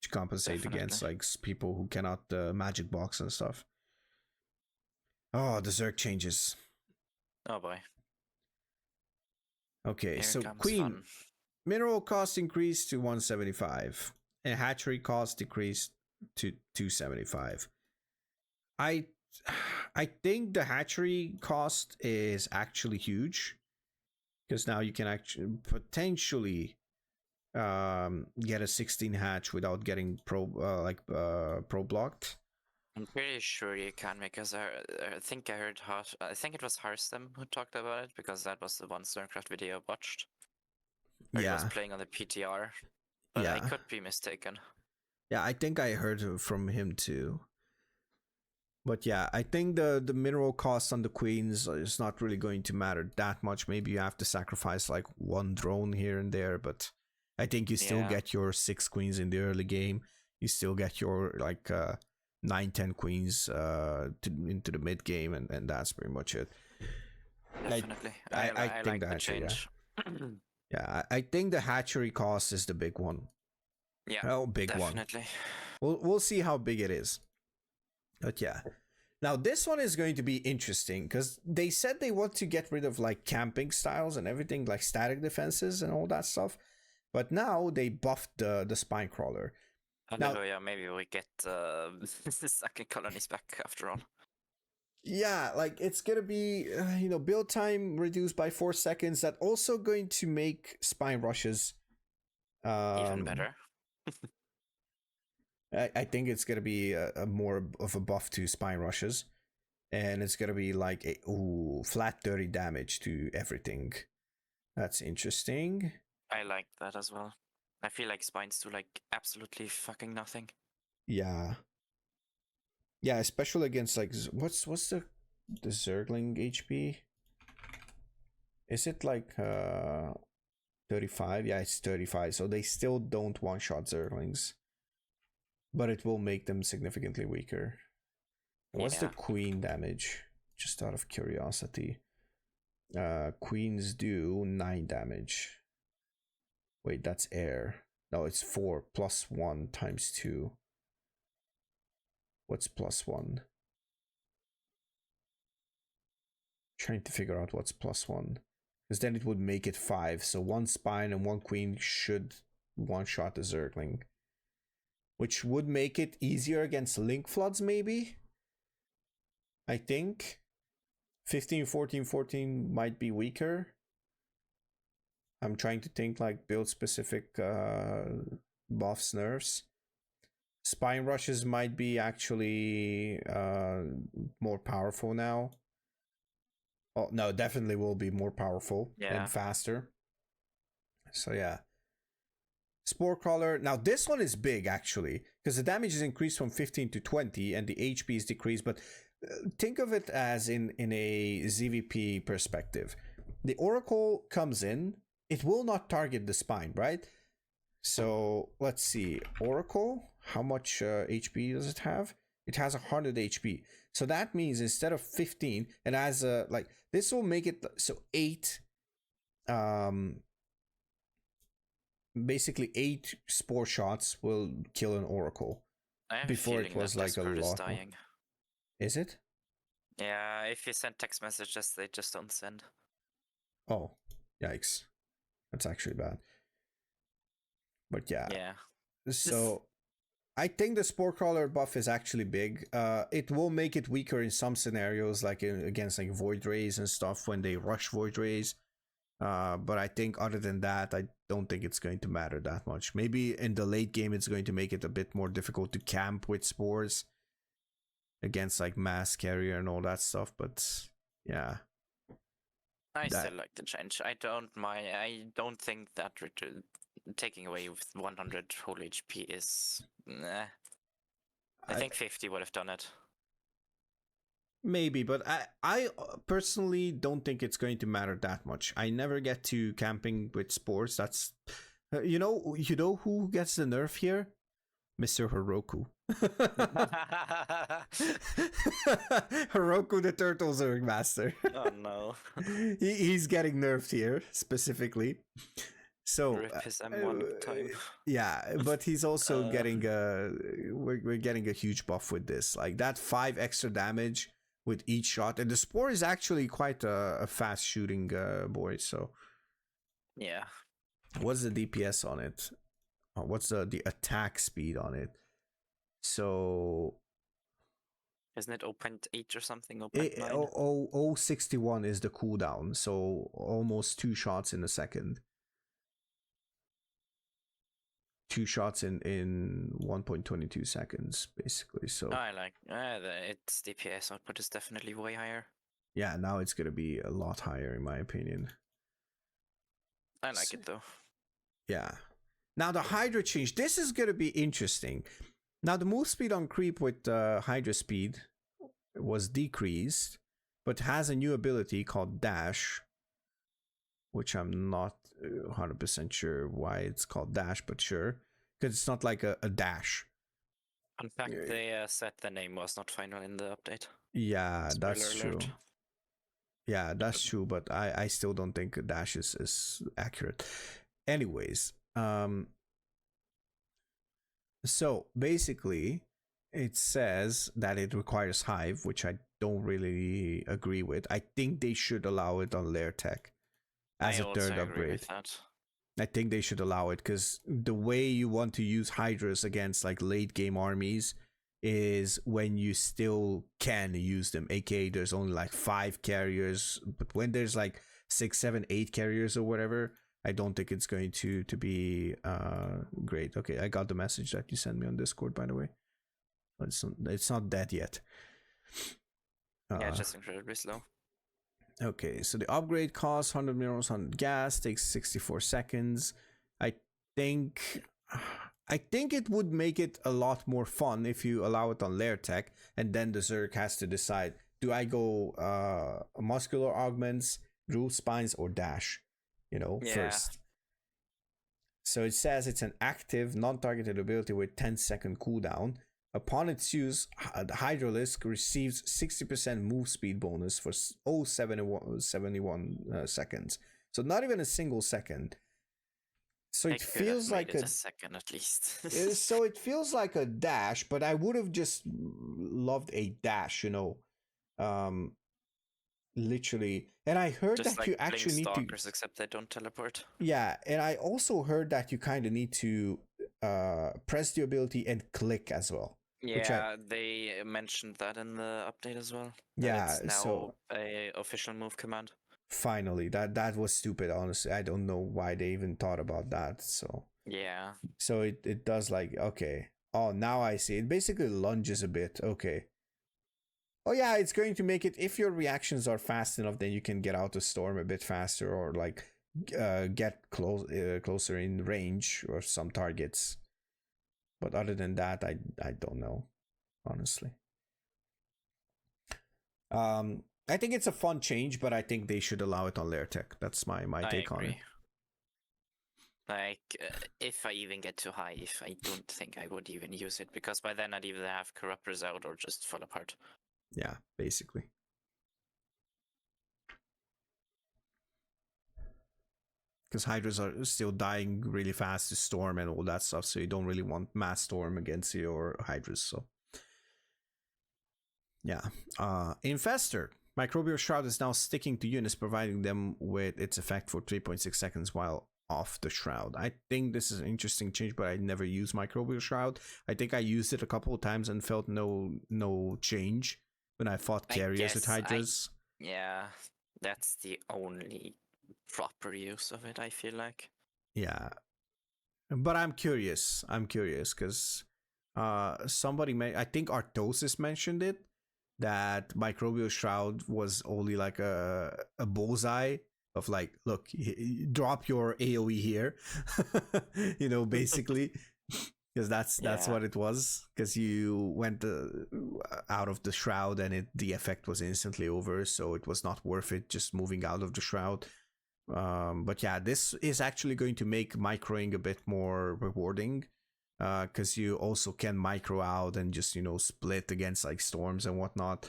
to compensate Definitely. against like people who cannot magic box and stuff. Oh, the Zerg changes. Oh boy. Okay, Here so comes Queen, fun. mineral cost increased to 175 and hatchery cost decreased to 275. I I think the hatchery cost is actually huge, because now you can actually potentially get a 16 hatch without getting pro blocked. I'm pretty sure you can, because I think I heard I think it was Harstem who talked about it, because that was the one StarCraft video I watched. Where he was Yeah, playing on the PTR, but I yeah, could be mistaken. yeah. I think I heard from him too. But yeah, I think the mineral cost on the queens is not really going to matter that much. Maybe you have to sacrifice like one drone here and there, but I think you still Yeah. get your 6 queens in the early game. You still get your like 9-10 queens into the mid game, and that's pretty much it. Definitely. I I think like the the hatchery, yeah. change. Yeah, I think the hatchery cost is the big one. Yeah, Oh, big one. definitely. We'll see how big it is. But yeah. Now this one is going to be interesting, because they said they want to get rid of like camping styles and everything, like static defenses and all that stuff. But now they buffed the spine crawler. Hallelujah, maybe we get second colonies back after all. Yeah, like it's gonna be build time reduced by 4 seconds. That also going to make spine rushes Even better. I think it's gonna be a more of a buff to spine rushes, and it's gonna be like a flat 30 damage to everything. That's interesting. I like that as well. I feel like spines do like absolutely fucking nothing. Yeah, yeah, especially against like what's the Zergling HP? Is it like 35? Yeah, it's 35. So they still don't one shot Zerglings, but it will make them significantly weaker. What's the Yeah. queen damage? Just out of curiosity. Queens do 9 damage. Wait, that's air. No, it's 4 plus 1 times 2. What's plus 1? Trying to figure out what's plus 1. Because then it would make it 5. So 1 spine and 1 queen should one shot the Zergling. Which would make it easier against Link Floods, maybe? I think. 15, 14, 14 might be weaker. I'm trying to think like build specific buffs, nerfs. Spine rushes might be actually more powerful now. Oh no, definitely will be more powerful and faster. So yeah. Spore Crawler. Now this one is big actually, because the damage is increased from 15 to 20 and the HP is decreased, but think of it as in a ZVP perspective. The Oracle comes in, it will not target the spine, right? So let's see. Oracle, how much HP does it have? It has 100 HP. So that means instead of 15, it has like this will make it so 8 basically 8 spore shots will kill an Oracle. I have Before a it feeling was that like a Discord is lot more. dying. Is it? Yeah, if you send text messages, they just don't send. Oh, yikes. That's actually bad. But yeah. Yeah. So I think the Spore Crawler buff is actually big. It will make it weaker in some scenarios, like against like Void Rays and stuff when they rush Void Rays. But I think other than that, I don't think it's going to matter that much. Maybe in the late game, it's going to make it a bit more difficult to camp with spores against like Mass Carrier and all that stuff. But yeah, I still like the change. I don't mind. I don't think that taking away with 100 whole HP is. Nah. I think 50 would have done it. Maybe, but I personally don't think it's going to matter that much. I never get to camping with spores. That's you know who gets the nerf here? Mr. Heroku. Heroku the Turtle Zerg Master. Oh no. He's getting nerfed here specifically. So rip his M1 time. Yeah, but he's also getting we're getting a huge buff with this. Like that 5 extra damage with each shot, and the Spore is actually quite a fast shooting boy. So yeah, what's the DPS on it? What's the attack speed on it? So isn't it 0.8 or something? 0.9? 0.61 is the cooldown, so almost 2 shots in a second. 2 shots in 1.22 seconds, basically. So I like its DPS output is definitely way higher. Yeah, now it's gonna be a lot higher in my opinion. I like it though. Yeah. Now the Hydra change. This is gonna be interesting. Now the move speed on creep with Hydra speed was decreased, but has a new ability called Dash, which I'm not 100% sure why it's called Dash, but sure, because it's not like a dash. In fact, they said the name was not final in the update. Yeah, Spoiler that's alert. true. Yeah, that's true, but I still don't think a dash is accurate. Anyways, so basically, it says that it requires Hive, which I don't really agree with. I think they should allow it on Lair Tech as a third upgrade. I think they should allow it because the way you want to use Hydras against like late game armies is when you still can use them, aka there's only like 5 carriers, but when there's like 6, 7, 8 carriers or whatever, I don't think it's going to be great. Okay, I got the message that you sent me on Discord, by the way. But it's not dead yet. Yeah, just incredibly slow. Okay, so the upgrade costs 100 minerals, 100 gas, takes 64 seconds. I think it would make it a lot more fun if you allow it on Lair Tech, and then the Zerg has to decide, do I go muscular augments, groove spines, or dash, first. So it says it's an active, non-targeted ability with 10-second cooldown. Upon its use, the Hydralisk receives 60% move speed bonus for 0.71 seconds. So not even a single second. So it feels like a second at least. So it feels like a dash, but I would have just loved a dash, literally. And I heard just that like you actually need to, except they don't teleport. Yeah, and I also heard that you kind of need to press the ability and click as well. Yeah, they mentioned that in the update as well. Yeah, it's now so a official move command. Finally, that was stupid. Honestly, I don't know why they even thought about that. So yeah, so it does like, okay. Oh, now I see. It basically lunges a bit. Okay. Oh yeah, it's going to make it, if your reactions are fast enough, then you can get out of storm a bit faster, or like get closer in range or some targets. But other than that, I don't know, honestly. I think it's a fun change, but I think they should allow it on Lair Tech. That's my take on it. Like, if I even get too high, if I don't think I would even use it, because by then I'd either have Corruptors out or just fall apart. Yeah, basically. Because Hydras are still dying really fast to Storm and all that stuff, so you don't really want mass Storm against your Hydras, so. Yeah. Infestor. Microbial Shroud is now sticking to units, providing them with its effect for 3.6 seconds while off the shroud. I think this is an interesting change, but I never used microbial shroud. I think I used it a couple of times and felt no change when I fought carriers with hydras. Yeah, that's the only proper use of it, I feel like. Yeah, but I'm curious because somebody I think Artosis mentioned it, that microbial shroud was only like a bullseye of like, look, drop your AoE here, you know, basically, because that's what it was. Because you went out of the shroud and the effect was instantly over, so it was not worth it just moving out of the shroud. But yeah, this is actually going to make microing a bit more rewarding, because you also can micro out and just, you know, split against like storms and whatnot,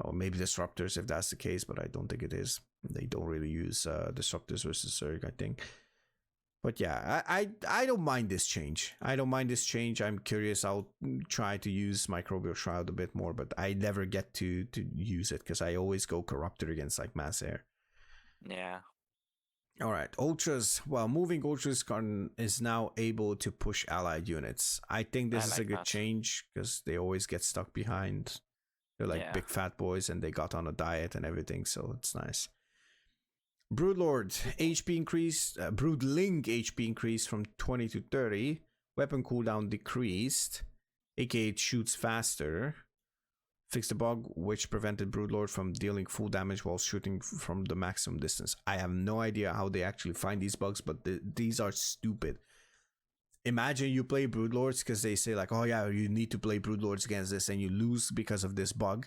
or maybe disruptors if that's the case, but I don't think it is. They don't really use disruptors versus Zerg, I think. But yeah, I don't mind this change. I'm curious. I'll try to use microbial shroud a bit more, but I never get to use it because I always go corrupted against like mass air. Yeah. All right, ultras. Well, moving ultras is now able to push allied units. I think this is a good change because they always get stuck behind. They're like big fat boys and they got on a diet and everything, so it's nice. Broodlord HP increased. Broodling HP increased from 20 to 30. Weapon cooldown decreased. aka it shoots faster. Fixed a bug which prevented Broodlord from dealing full damage while shooting from the maximum distance. I have no idea how they actually find these bugs, but these are stupid. Imagine you play Broodlords because they say like, oh yeah, you need to play Broodlords against this, and you lose because of this bug.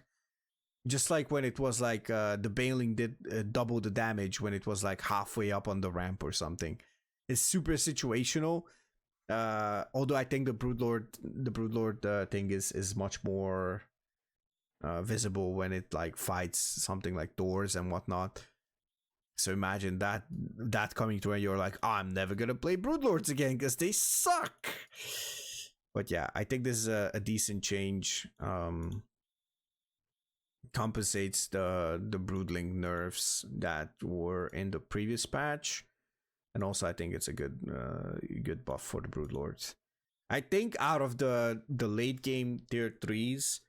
Just like when it was like the Baneling did double the damage when it was like halfway up on the ramp or something. It's super situational. Although I think the Broodlord thing is much more visible when it like fights something like doors and whatnot. So imagine that coming to where you're like, oh, I'm never gonna play Broodlords again because they suck. But yeah, I think this is a decent change. Compensates the Broodling nerfs that were in the previous patch, and also I think it's a good buff for the Broodlords. I think out of the late game tier 3s,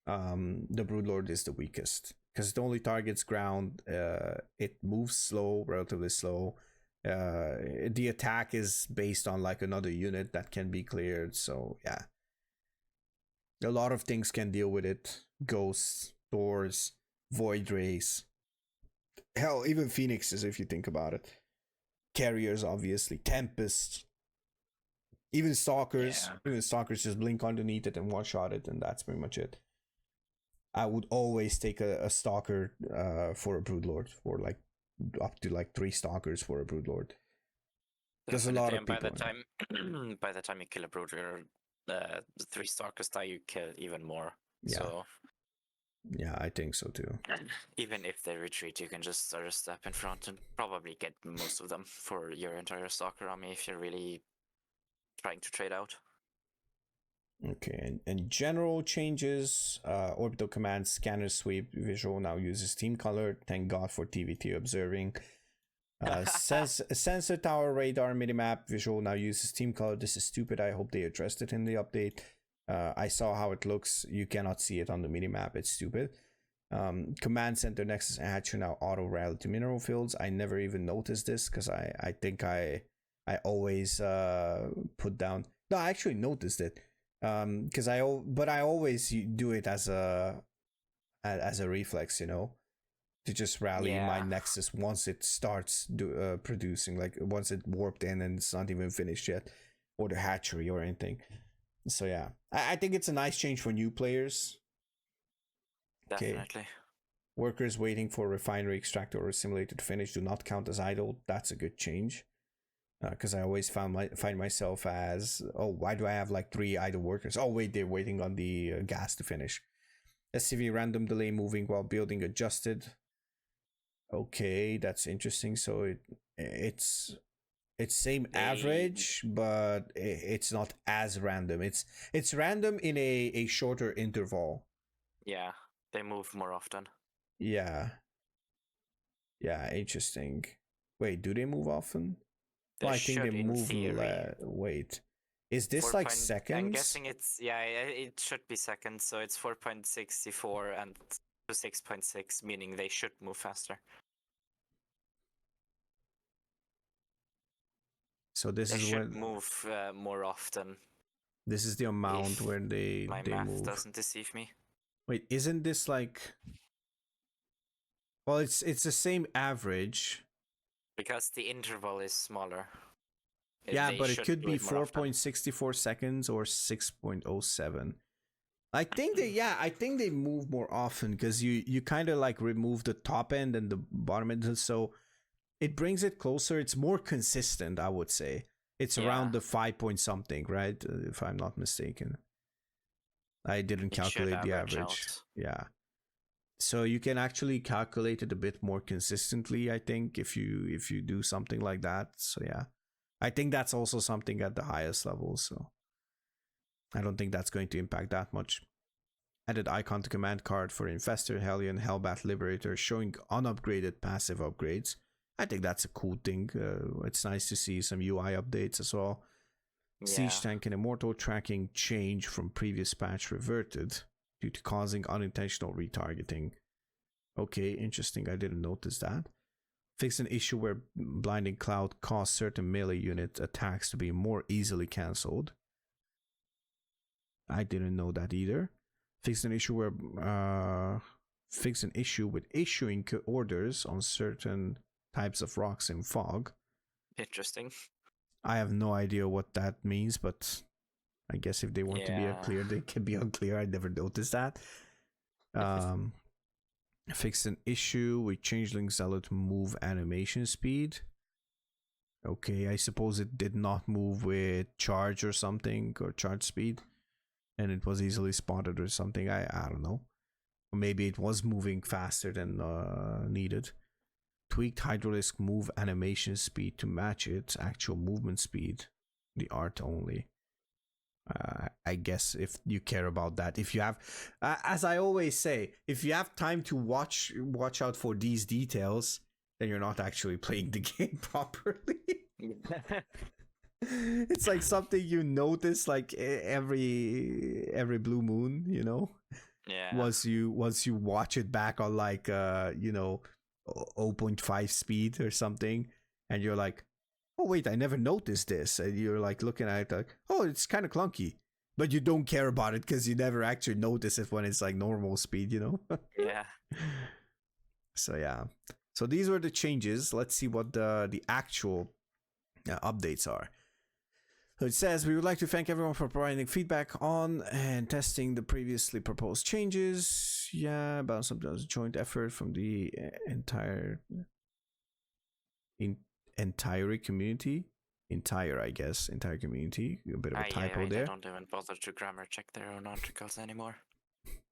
the Broodlord is the weakest because it only targets ground. It moves slow, relatively slow. The attack is based on like another unit that can be cleared. So yeah, a lot of things can deal with it. Ghosts, doors, void rays. Hell, even phoenixes if you think about it. Carriers, obviously. Tempests. Even stalkers. Yeah. Even stalkers just blink underneath it and one shot it, and that's pretty much it. I would always take a stalker for a Broodlord, for like up to like 3 stalkers for a Broodlord. There's a lot of people. By the time you kill a Broodlord, the 3 stalkers die, you kill even more. Yeah. So yeah, I think so too. Even if they retreat, you can just sort of step in front and probably get most of them for your entire stalker army if you're really trying to trade out. Okay, and general changes. Orbital command scanner sweep visual now uses team color. Thank God for TVT observing. Sensor tower radar minimap visual now uses team color. This is stupid. I hope they addressed it in the update. I saw how it looks. You cannot see it on the minimap. It's stupid. Command center nexus hatch now auto rally to mineral fields. I never even noticed this because I think I always put down. No, I actually noticed it. Because I always do it as a reflex, you know, to just rally my nexus once it starts producing, like once it warped in and it's not even finished yet, or the hatchery or anything. So yeah, I think it's a nice change for new players. Definitely. Okay. Workers waiting for refinery extractor or simulated finish do not count as idle. That's a good change. Because I always find myself as, oh, why do I have like 3 idle workers? Oh wait, they're waiting on the gas to finish. SCV random delay moving while building adjusted. Okay, that's interesting. So it's same average, but it's not as random. It's random in a shorter interval. Yeah, they move more often. Yeah, interesting. Wait, do they move often? They Well, I think they should, in move. theory. Wait, is this 4 like point- seconds? I'm guessing it's it should be seconds, so it's 4.64 and to 6.6, meaning they should move faster. So this They is should when move more often. this is the amount If where they my math move. doesn't deceive me. Wait, isn't this like? Well, it's the same average. Because the interval is smaller. Yeah, They but it should could do be it more often. 4.64 seconds or 6.07. I think they move more often because you kind of like remove the top end and the bottom end, so it brings it closer. It's more consistent, I would say. It's around the 5 point something, right? If I'm not mistaken. I didn't calculate the average. Out. Yeah. So you can actually calculate it a bit more consistently, I think, if you do something like that. So yeah. I think that's also something at the highest level, so I don't think that's going to impact that much. Added icon to command card for Infestor, Hellion, Hellbat, Liberator, showing unupgraded passive upgrades. I think that's a cool thing. It's nice to see some UI updates as well. Yeah. Siege Tank and Immortal tracking change from previous patch reverted due to causing unintentional retargeting. Okay, interesting. I didn't notice that. Fix an issue where Blinding Cloud caused certain melee unit attacks to be more easily cancelled. I didn't know that either. Fix an issue where fix an issue with issuing orders on certain types of rocks in fog. Interesting. I have no idea what that means, but I guess if they want to be unclear, they can be unclear. I never noticed that. Fixed an issue with Changeling Zealot move animation speed. Okay, I suppose it did not move with charge or something, or charge speed, and it was easily spotted or something. I don't know. Or maybe it was moving faster than needed. Tweaked Hydralisk move animation speed to match its actual movement speed. The art only. I guess if you care about that, if you have, as I always say, if you have time to watch out for these details, then you're not actually playing the game properly. It's like something you notice like every blue moon, you know. Yeah. Once you watch it back on like 0.5 speed or something, and you're like, oh wait, I never noticed this, and you're like looking at it like, oh, it's kind of clunky, but you don't care about it because you never actually notice it when it's like normal speed, you know. Yeah. So yeah, so these were the changes. Let's see what the actual updates are. So it says, we would like to thank everyone for providing feedback on and testing the previously proposed changes. Yeah, balance up does a joint effort from the entire community. Entire community. A bit of a typo there. I don't even bother to grammar check their own articles anymore.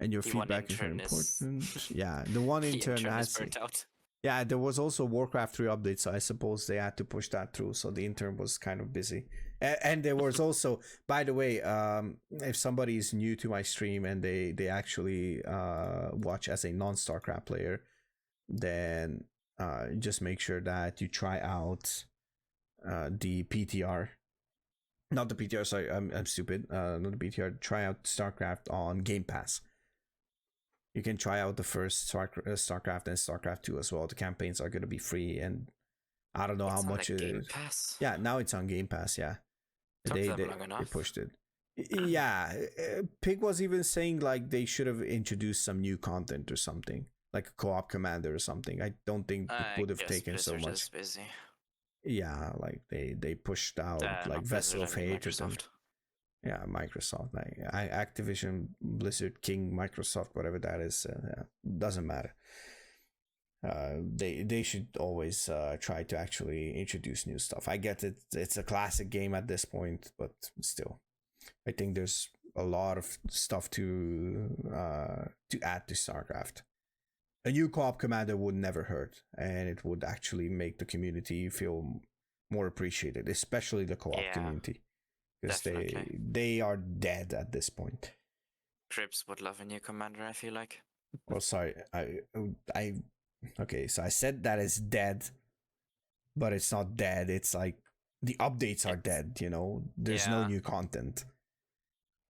And your feedback is very important. Yeah, the one intern has burnt out. Yeah, there was also Warcraft 3 update, so I suppose they had to push that through, so the intern was kind of busy. And there was also, by the way, if somebody is new to my stream and they actually watch as a non-StarCraft player, then just make sure that you try out the PTR. Not the PTR, sorry, I'm stupid. Not the PTR. Try out StarCraft on Game Pass. You can try out the first StarCraft and StarCraft 2 as well. The campaigns are going to be free, and I don't know how much it is. Pass? Yeah, now it's on Game Pass, yeah. They pushed it. Yeah, Pig was even saying like they should have introduced some new content or something, like a co-op commander or something. I don't think it would have taken so much. Busy. Yeah, like they pushed out like Vessel of Hate or something. Yeah, Microsoft, like Activision, Blizzard, King, Microsoft, whatever that is, doesn't matter. They should always try to actually introduce new stuff. I get it; it's a classic game at this point, but still, I think there's a lot of stuff to add to StarCraft. A new co-op commander would never hurt, and it would actually make the community feel more appreciated, especially the co-op community. Because they are dead at this point. Crips would love a new commander, I feel like. Oh, sorry. Okay, so I said that it's dead, but it's not dead. It's like the updates are dead, you know. There's no new content.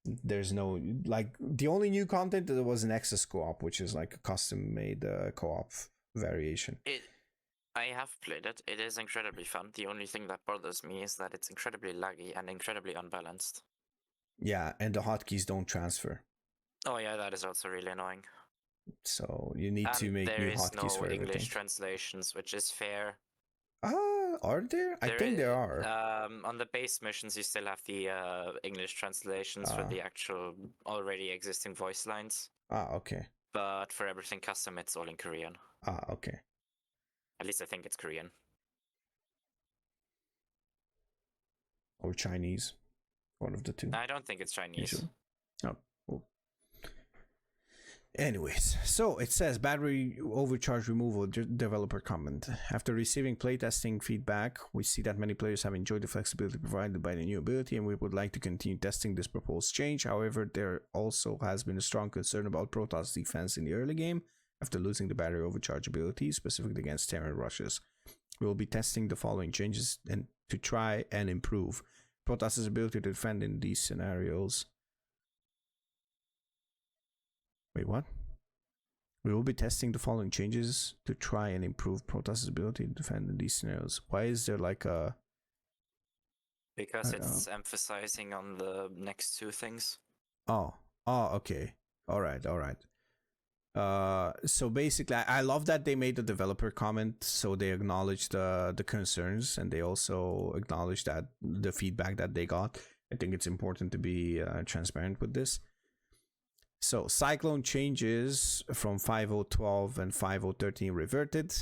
There's no, like, the only new content that was an Nexus co-op, which is like a custom made co-op variation. I have played it. It is incredibly fun. The only thing that bothers me is that it's incredibly laggy and incredibly unbalanced. Yeah, and the hotkeys don't transfer. Oh yeah, that is also really annoying. So you need to make new hotkeys for everything. There is no English translations, which is fair. Are there? I think there are. On the base missions, you still have the English translations for the actual already existing voice lines. Okay. But for everything custom, it's all in Korean. Okay. At least I think it's Korean. Or Chinese. One of the two. I don't think it's Chinese. Usually. Oh, cool. Anyways, so it says battery overcharge removal developer comment. After receiving playtesting feedback, we see that many players have enjoyed the flexibility provided by the new ability, and we would like to continue testing this proposed change. However, there also has been a strong concern about Protoss defense in the early game after losing the battery overcharge ability, specifically against Terran rushes. We will be testing the following changes and to try and improve Protoss's ability to defend in these scenarios. Wait, what? We will be testing the following changes to try and improve Protoss's ability to defend in these scenarios. Why is there like a... Because it's emphasizing on the next two things. Oh, okay. All right. So basically, I love that they made the developer comment, so they acknowledged the concerns, and they also acknowledged that the feedback that they got. I think it's important to be transparent with this. So Cyclone changes from 5.0.12 and 5.0.13 reverted.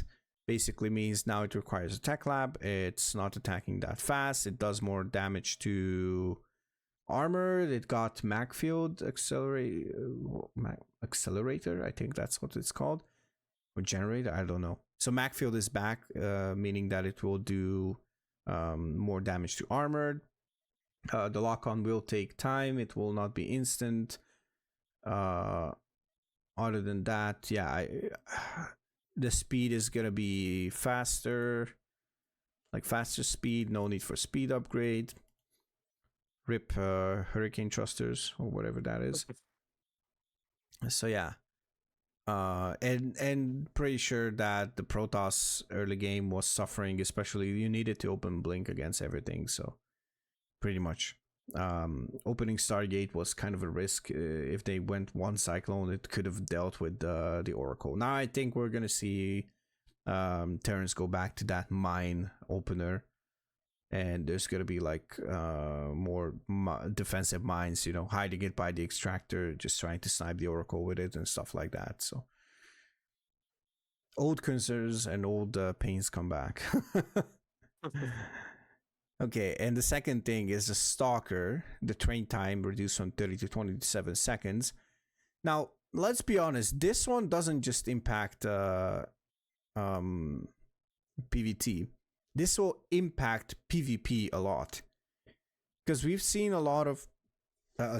Basically means now it requires a tech lab. It's not attacking that fast. It does more damage to armor. It got mag field accelerator. I think that's what it's called. Or generator. I don't know. So mag field is back, meaning that it will do more damage to armor. The lock-on will take time. It will not be instant. Other than that, yeah, the speed is gonna be faster, like faster speed. No need for speed upgrade. Rip hurricane thrusters or whatever that is. So yeah, and pretty sure that the Protoss early game was suffering, especially you needed to open blink against everything. So pretty much. Opening Stargate was kind of a risk. If they went one Cyclone, it could have dealt with the Oracle. Now I think we're gonna see Terrans go back to that mine opener, and there's gonna be like more defensive mines, you know, hiding it by the extractor, just trying to snipe the Oracle with it and stuff like that. So old concerns and old pains come back. Okay, and the second thing is the Stalker. The train time reduced from 30 to 27 seconds. Now, let's be honest. This one doesn't just impact PvT. This will impact PvP a lot. Because we've seen a lot of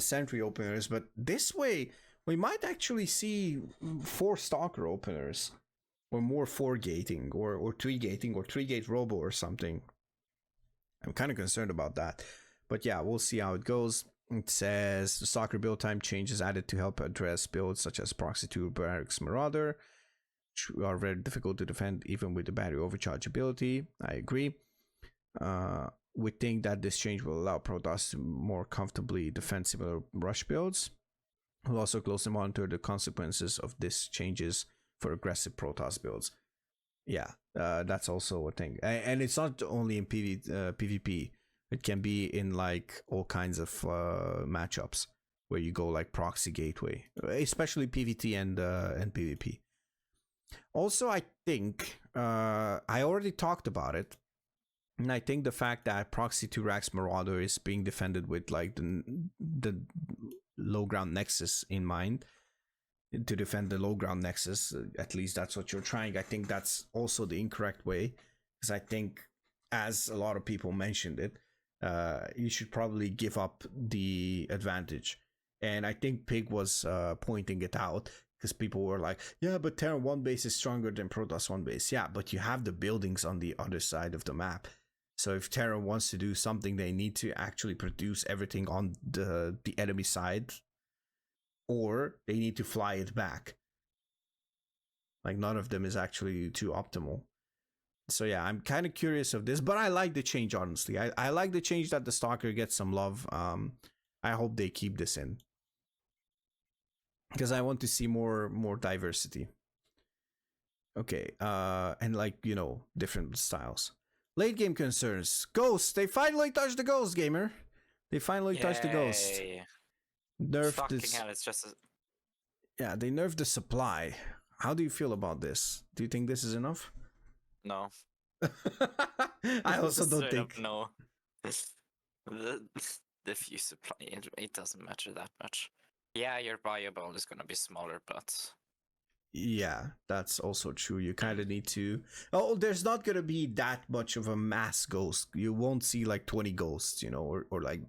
Sentry openers, but this way, we might actually see 4 Stalker openers. Or more 4 gating, or 3 gating, or 3 gate robo or something. I'm kind of concerned about that. But yeah, we'll see how it goes. It says the Stalker build time changes added to help address builds such as Proxy 2 Barracks Marauder, which are very difficult to defend even with the battery overcharge ability. I agree. We think that this change will allow Protoss to more comfortably defend similar rush builds. We'll also closely monitor the consequences of these changes for aggressive Protoss builds. Yeah, that's also a thing, and it's not only in PvP. It can be in like all kinds of matchups where you go like proxy gateway, especially PvT and PvP. Also, I think I already talked about it, and I think the fact that Proxy 2 Rax Marauder is being defended with like the low ground nexus in mind. To defend the low ground nexus, at least that's what you're trying. I think that's also the incorrect way, because I think, as a lot of people mentioned it, you should probably give up the advantage. And I think Pig was pointing it out, because people were like, yeah, but Terra 1 base is stronger than Protoss 1 base. Yeah, but you have the buildings on the other side of the map. So if Terra wants to do something, they need to actually produce everything on the enemy side, or they need to fly it back. Like none of them is actually too optimal. So yeah, I'm kind of curious of this, but I like the change, honestly. I like the change that the Stalker gets some love. I hope they keep this in, because I want to see more diversity. Okay, and like, you know, different styles. Late game concerns. Ghost. They finally touched the ghost, gamer. They finally touched the ghost. Nerfed Fucking this. hell, it's just Yeah, they nerfed the supply. How do you feel about this? Do you think this is enough? no. I also don't think. No. The few supply, it doesn't matter that much. Yeah, your bio ball is gonna be smaller, but Yeah, that's also true. You kind of need to. Oh, there's not gonna be that much of a mass ghost. You won't see like 20 ghosts, you know, or like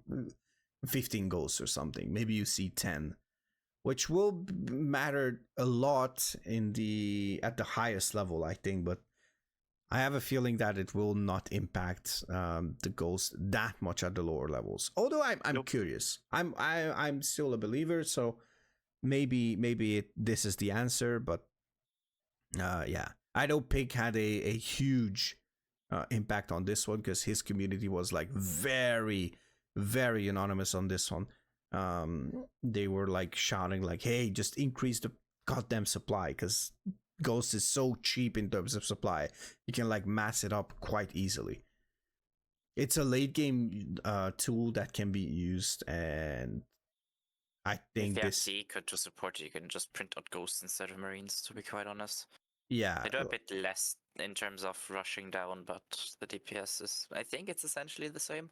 15 ghosts or something. Maybe you see 10, which will matter a lot in at the highest level, I think. But I have a feeling that it will not impact the ghost that much at the lower levels. Although I'm curious. I'm still a believer, so maybe this is the answer. But yeah, I know Pig had a huge impact on this one, because his community was like very anonymous on this one. They were like shouting like, "Hey, just increase the goddamn supply, because Ghost is so cheap in terms of supply. You can like mass it up quite easily." It's a late game tool that can be used, and I think if this. you have Seeker to support it, you can just print out Ghosts instead of Marines, to be quite honest. Yeah, They do a bit less in terms of rushing down, but the DPS is, I think it's essentially the same.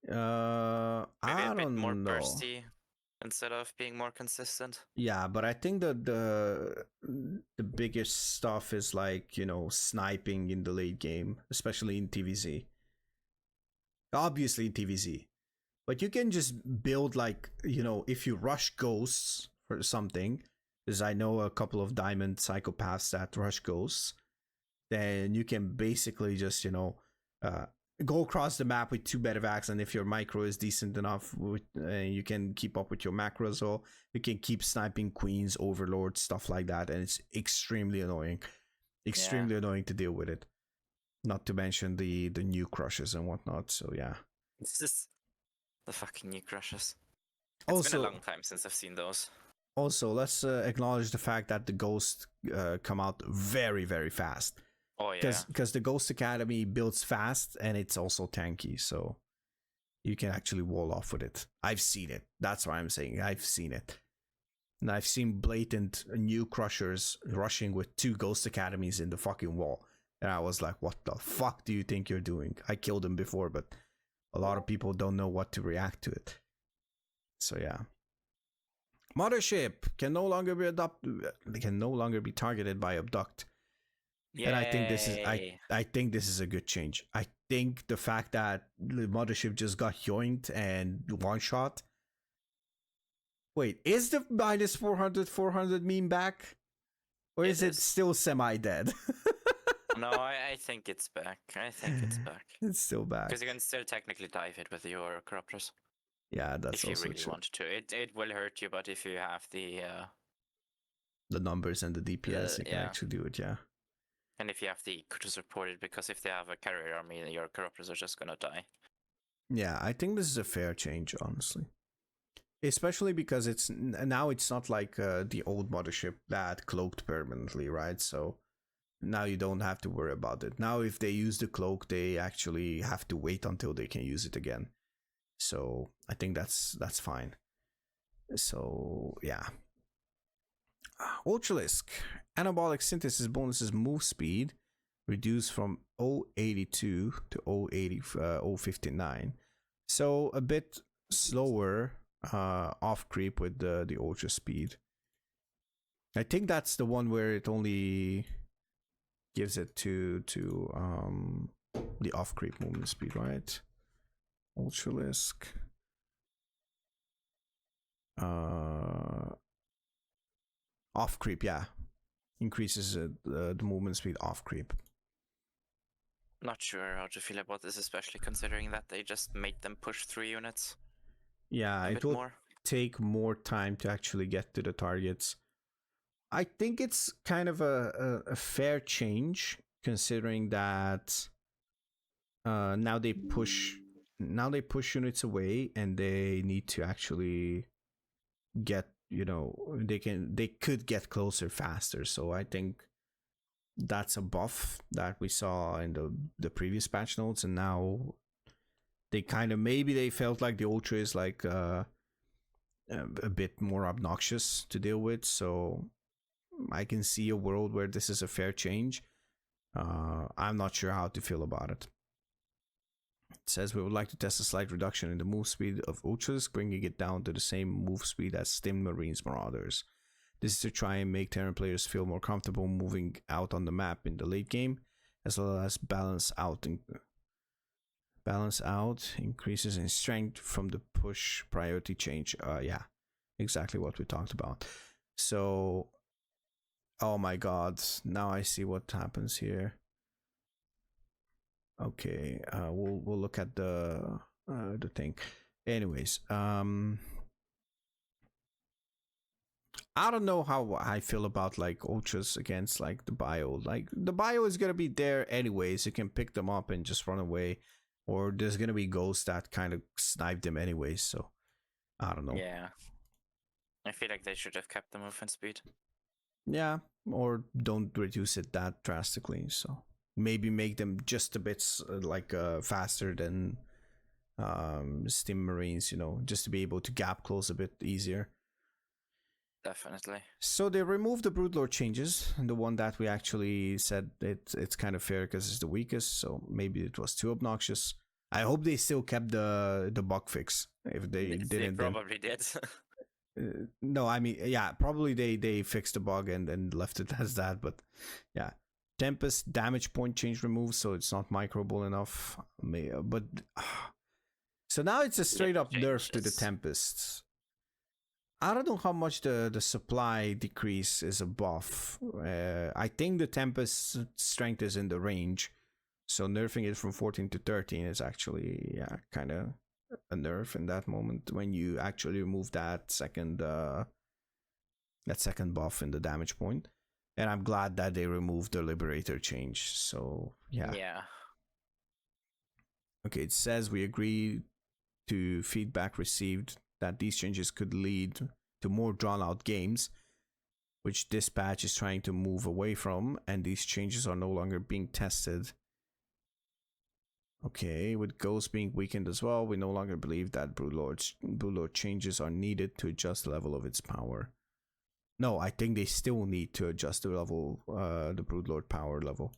Maybe I a bit more don't know. bursty instead of being more consistent. Yeah, but I think that the biggest stuff is like, you know, sniping in the late game, especially in TVZ. Obviously in TVZ. But you can just build like, you know, if you rush ghosts for something, because I know a couple of diamond psychopaths that rush ghosts, then you can basically just, you know, go across the map with 2 medevacs, and if your micro is decent enough, you can keep up with your macro as well. You can keep sniping queens, overlords, stuff like that, and it's extremely annoying. Extremely annoying to deal with it. Not to mention the new crushes and whatnot, so yeah. It's just the fucking new crushes. It's also been a long time since I've seen those. Also, let's acknowledge the fact that the ghosts come out very fast. Oh yeah. Because the Ghost Academy builds fast, and it's also tanky, so you can actually wall off with it. I've seen it. That's what I'm saying. I've seen it. And I've seen blatant new crushers rushing with 2 Ghost Academies in the fucking wall. And I was like, what the fuck do you think you're doing? I killed him before, but a lot of people don't know what to react to it. So yeah. Mothership can no longer be targeted by abduct. Yay. And I think this is a good change. I think the fact that the Mothership just got yoinked and one shot. Wait, is the minus 400 meme back? Or is it still semi-dead? No, I think it's back. It's still back. Because you can still technically dive it with your corruptors. Yeah, that's if also you really true. want to. It will hurt you, but if you have the numbers and the DPS, you can actually do it, yeah. And if you have the to support it, because if they have a carrier army, your corruptors are just gonna die. Yeah, I think this is a fair change, honestly. Especially because it's not like the old Mothership that cloaked permanently, right? So now you don't have to worry about it. Now if they use the cloak, they actually have to wait until they can use it again. So I think that's fine. So yeah. Ultralisk. Anabolic synthesis bonuses move speed reduced from 082 to 059. So a bit slower off creep with the ultra speed. I think that's the one where it only gives it to the off creep movement speed, right? Ultralisk. Off creep, yeah. Increases the movement speed off creep. Not sure how to feel about this, especially considering that they just made them push 3 units Yeah, a it bit will more. take more time to actually get to the targets. I think it's kind of a fair change considering that now they push units away and they need to actually get, you know, they could get closer faster. So I think that's a buff that we saw in the previous patch notes, and now they kind of, maybe they felt like the ultra is like a bit more obnoxious to deal with. So I can see a world where this is a fair change. I'm not sure how to feel about it. It says we would like to test a slight reduction in the move speed of ultras, bringing it down to the same move speed as Stim Marines Marauders. This is to try and make Terran players feel more comfortable moving out on the map in the late game, as well as balance out increases in strength from the push priority change. Yeah, exactly what we talked about. So, oh my god, now I see what happens here. Okay, we'll look at the thing. Anyways, I don't know how I feel about like ultras against like the bio. Like the bio is gonna be there anyways. You can pick them up and just run away, or there's gonna be ghosts that kind of snipe them anyways. So I don't know. Yeah. I feel like they should have kept the movement speed. Yeah, or don't reduce it that drastically. So maybe make them just a bit faster than Steam Marines, you know, just to be able to gap close a bit easier. Definitely. So they removed the Broodlord changes, and the one that we actually said it's kind of fair because it's the weakest, so maybe it was too obnoxious. I hope they still kept the bug fix. If they didn't, they probably did. No, I mean, yeah, probably they fixed the bug and left it as that. But yeah, Tempest damage point change removed, so it's not microable enough. But so now it's a straight up nerf to the Tempest. I don't know how much the supply decrease is a buff. I think the Tempest strength is in the range, so nerfing it from 14 to 13 is actually kind of a nerf in that moment when you actually remove that second buff in the damage point. And I'm glad that they removed the Liberator change. So yeah. Okay, it says we agree to feedback received that these changes could lead to more drawn out games, which this patch is trying to move away from, and these changes are no longer being tested. Okay, with Ghosts being weakened as well, we no longer believe that Broodlord changes are needed to adjust the level of its power. No, I think they still need to adjust the level, the Broodlord power level.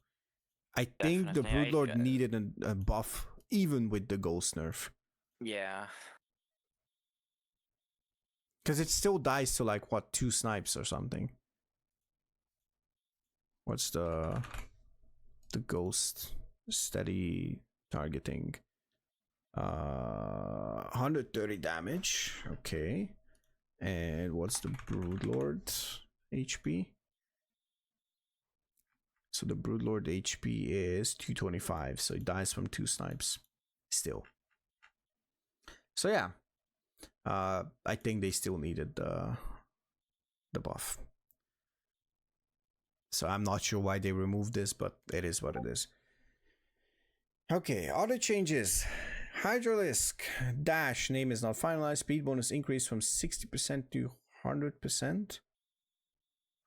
I think the Broodlord needed a buff even with the Ghost nerf. Yeah. Because it still dies to like, what, 2 snipes or something. What's the Ghost steady targeting? 130 damage. Okay. And what's the Broodlord HP? So the Broodlord HP is 225. So it dies from 2 snipes. Still. So yeah. I think they still needed the buff. So I'm not sure why they removed this, but it is what it is. Okay, other changes. Hydralisk dash name is not finalized. Speed bonus increase from 60% to 100%.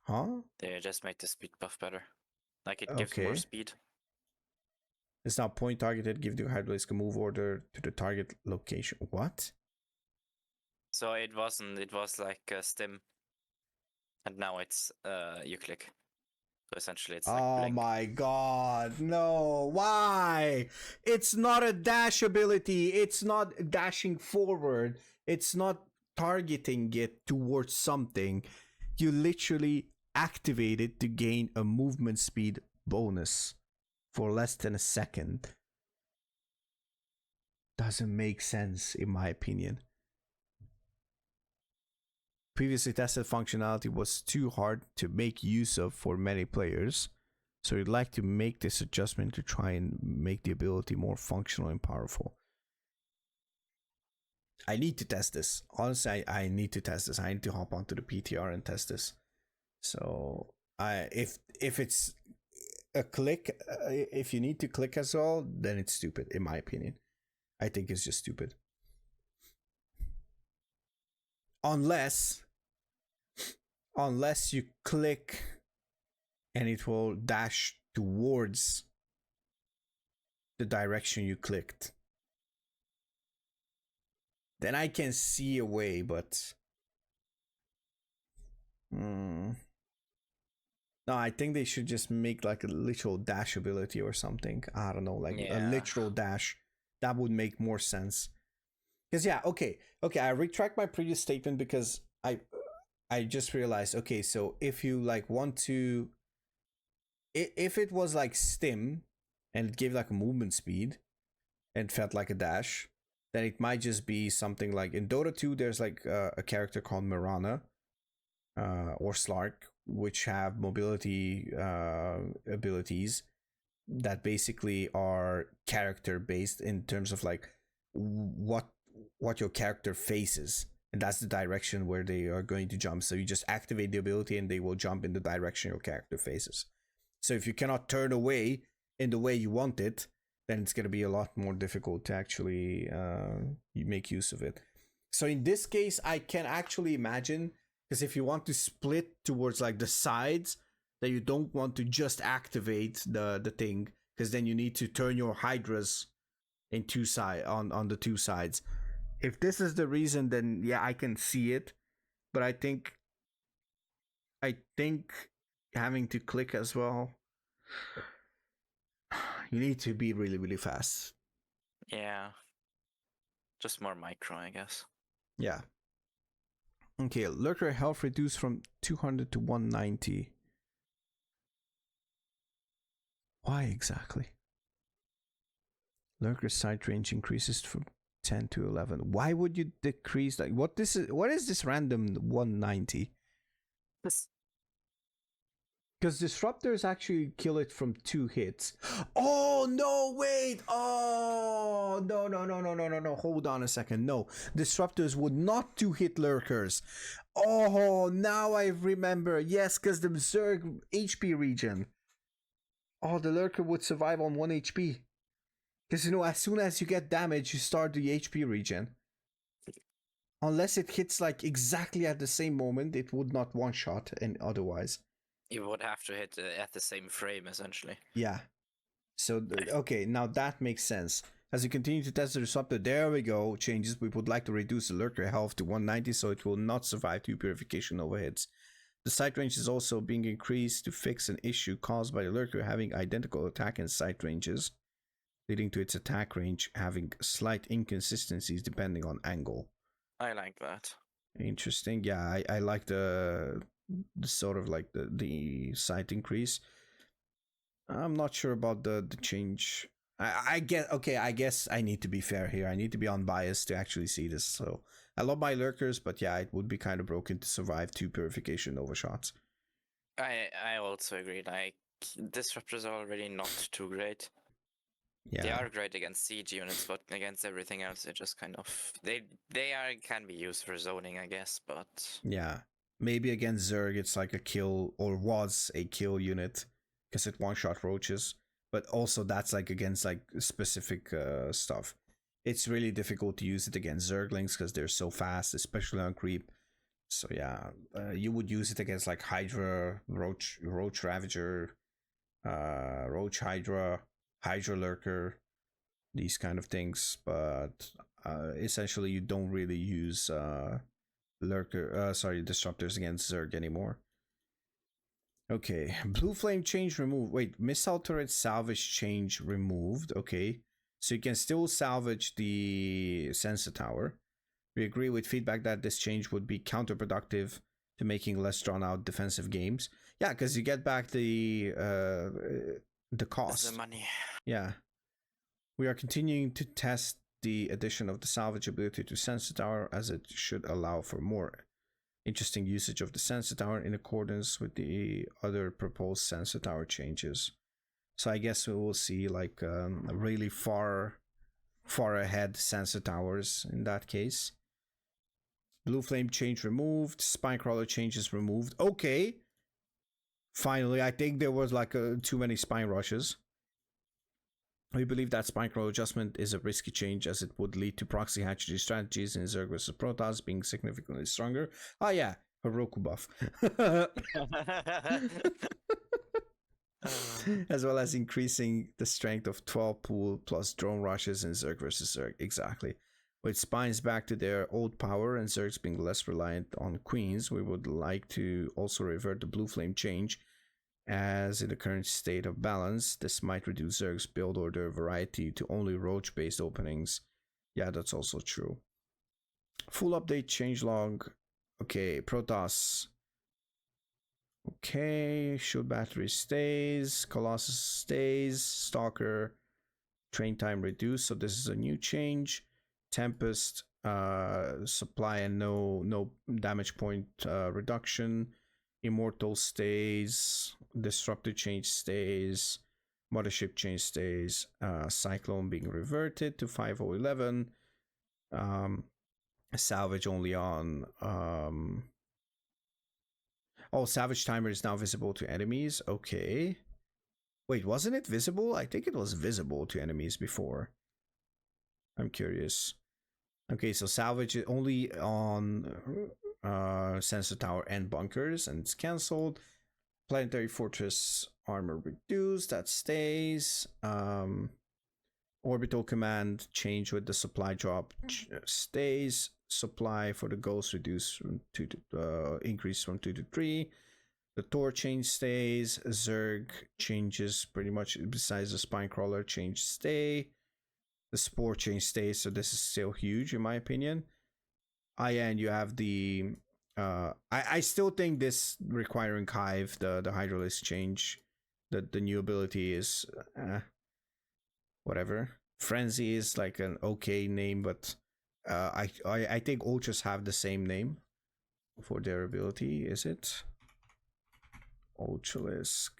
Huh? They just made the speed buff better. Like it gives more speed. It's now point targeted. Give the Hydralisk a move order to the target location. What? So it wasn't. It was like a stim, and now it's you click. So essentially, it's like. Oh blink. My god! No! Why? It's not a dash ability. It's not dashing forward. It's not targeting it towards something. You literally activate it to gain a movement speed bonus for less than a second. Doesn't make sense, in my opinion. Previously tested functionality was too hard to make use of for many players, So you'd like to make this adjustment to try and make the ability more functional and powerful. I need to test this. Honestly, I need to test this. I need to hop onto the PTR and test this. So if it's a click, if you need to click as well, then it's stupid, in my opinion. I think it's just stupid. Unless you click and it will dash towards the direction you clicked. Then I can see a way, but no, I think they should just make like a literal dash ability or something. I don't know, like a literal dash. That would make more sense. Because okay, I retract my previous statement because I just realized, okay, so if you like want to, if it was like stim and it gave like a movement speed and felt like a dash, then it might just be something like in Dota 2 there's like a character called Mirana or Slark, which have mobility abilities that basically are character based in terms of like what your character faces, and that's the direction where they are going to jump. So you just activate the ability and they will jump in the direction your character faces. So if you cannot turn away in the way you want it, then it's going to be a lot more difficult to actually make use of it. So in this case, I can actually imagine, because if you want to split towards like the sides, that you don't want to just activate the thing, because then you need to turn your hydras in on the two sides. If this is the reason, then yeah, I can see it. But I think having to click as well, you need to be really, really fast. Yeah. Just more micro, I guess. Yeah. Okay, lurker health reduced from 200 to 190. Why exactly? Lurker sight range increases from 10 to 11. Why would you decrease like what is this random 190? Because disruptors actually kill it from 2 hits. Oh no, wait. Oh no. Hold on a second. No. Disruptors would not 2-hit lurkers. Oh, now I remember. Yes, because the Zerg HP regen. Oh, the lurker would survive on 1 HP. Because as soon as you get damage, you start the HP regen. Unless it hits like exactly at the same moment, it would not one-shot and otherwise. You would have to hit at the same frame, essentially. Yeah. So, okay, now that makes sense. As you continue to test the disruptor, there we go, changes. We would like to reduce the lurker health to 190 so it will not survive 2 purification overhits. The sight range is also being increased to fix an issue caused by the lurker having identical attack and sight ranges, leading to its attack range having slight inconsistencies depending on angle. I like that. Interesting. Yeah, I like the sort of like the sight increase. I'm not sure about the change. I guess I need to be fair here. I need to be unbiased to actually see this. So I love my lurkers, but yeah, it would be kind of broken to survive 2 purification overshots. I also agree. Like, disruptors are already not too great. Yeah. They are great against siege units, but against everything else, they're just kind of can be used for zoning, I guess. But yeah, maybe against Zerg, it's like a kill, or was a kill unit, because it one-shot roaches. But also that's like against like specific stuff. It's really difficult to use it against Zerglings because they're so fast, especially on creep. So yeah, you would use it against like Hydra, Roach Ravager, Roach Hydra, Hydra Lurker, these kind of things. But essentially you don't really use disruptors against Zerg anymore. Okay, blue flame change removed. Wait, missile turret salvage change removed. Okay, so you can still salvage the sensor tower. We agree with feedback that this change would be counterproductive to making less drawn out defensive games. Yeah, because you get back the cost. The money. Yeah. We are continuing to test the addition of the salvage ability to sensor tower, as it should allow for more Interesting usage of the sensor tower in accordance with the other proposed sensor tower changes. So I guess we will see like really far ahead sensor towers in that case. Blue flame change removed. Spinecrawler changes removed. Okay. Finally, I think there was like too many spine rushes. We believe that Spinecrawler adjustment is a risky change as it would lead to proxy hatchery strategies in Zerg vs Protoss being significantly stronger. Oh yeah, Heroku buff. As well as increasing the strength of 12 pool plus drone rushes in Zerg vs Zerg. Exactly. With spines back to their old power and Zergs being less reliant on queens, we would like to also revert the blue flame change. As in the current state of balance, this might reduce Zerg's build order variety to only roach-based openings. Yeah, that's also true. Full update changelog. Okay, Protoss. Okay, Shield Battery stays. Colossus stays. Stalker. Train time reduced, so this is a new change. Tempest. Supply and no damage point reduction. Immortal stays, Disruptor change stays, Mothership change stays, Cyclone being reverted to 5011, Salvage only on, oh, Savage Timer is now visible to enemies, okay. Wait, wasn't it visible? I think it was visible to enemies before. I'm curious. Okay, so Salvage is only on Sensor Tower and Bunkers, and it's cancelled. Planetary Fortress armor reduced, that stays. Orbital Command change with the supply drop stays. Supply for the Ghost reduced from 2 to increase from 2 to 3. The Tor change stays. Zerg changes pretty much besides the Spinecrawler change stay. The Spore change stays, so this is still huge in my opinion. And you have the I still think this requiring Hive, the Hydralisk change, the new ability is whatever. Frenzy is like an okay name, but I think Ultras have the same name for their ability. Is it Ultralisk?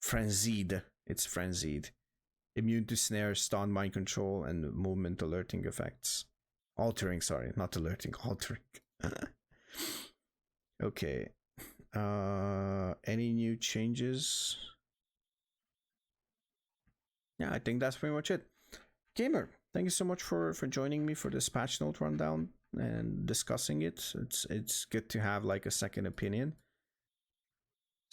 Frenzied. It's Frenzied. Immune to snare, stun, mind control, and movement alerting effects. Altering, sorry, not alerting, altering. Okay. Any new changes? Yeah, I think that's pretty much it. Gamer, thank you so much for joining me for this patch note rundown and discussing it. It's good to have like a second opinion.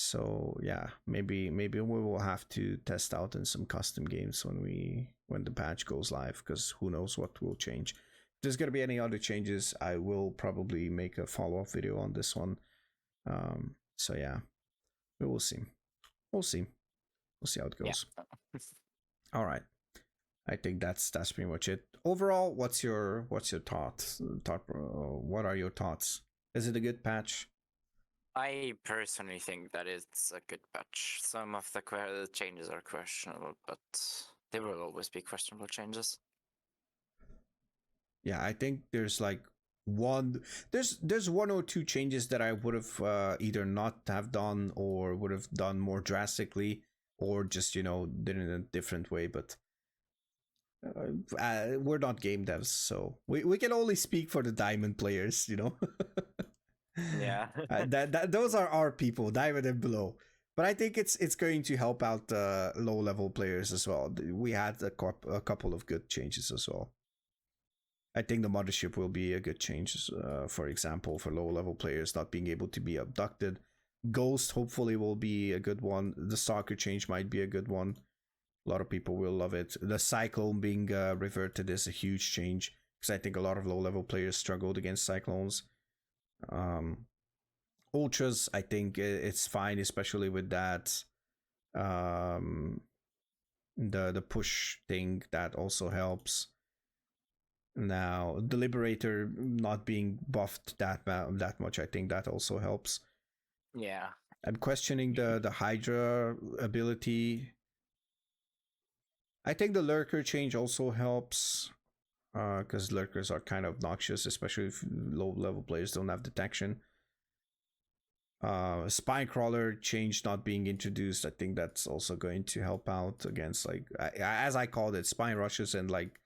So yeah, maybe we will have to test out in some custom games when the patch goes live, because who knows what will change. If there's gonna be any other changes, I will probably make a follow-up video on this one. So yeah, we will see. We'll see how it goes. Yeah. All right, I think that's pretty much it. Overall, what's your thoughts? What are your thoughts? Is it a good patch? I personally think that it's a good patch. Some of the changes are questionable, but there will always be questionable changes. Yeah, I think there's like there's one or two changes that I would have either not have done or would have done more drastically, or just did it in a different way. But we're not game devs, so we can only speak for the diamond players, Yeah. Those are our people, diamond and below. But I think it's going to help out low level players as well. We had a couple of good changes as well. I think the Mothership will be a good change, for example, for low level players not being able to be abducted. Ghost hopefully will be a good one. The Stalker change might be a good one. A lot of people will love it. The Cyclone being reverted is a huge change, because I think a lot of low level players struggled against Cyclones. Ultras, I think it's fine, especially with that the push thing that also helps. Now the Liberator not being buffed that much, I think that also helps. Yeah, I'm questioning the Hydra ability. I think the Lurker change also helps. because lurkers are kind of obnoxious, especially if low level players don't have detection. Spine crawler change not being introduced, I think that's also going to help out against, like, as I called it, spine rushes, and like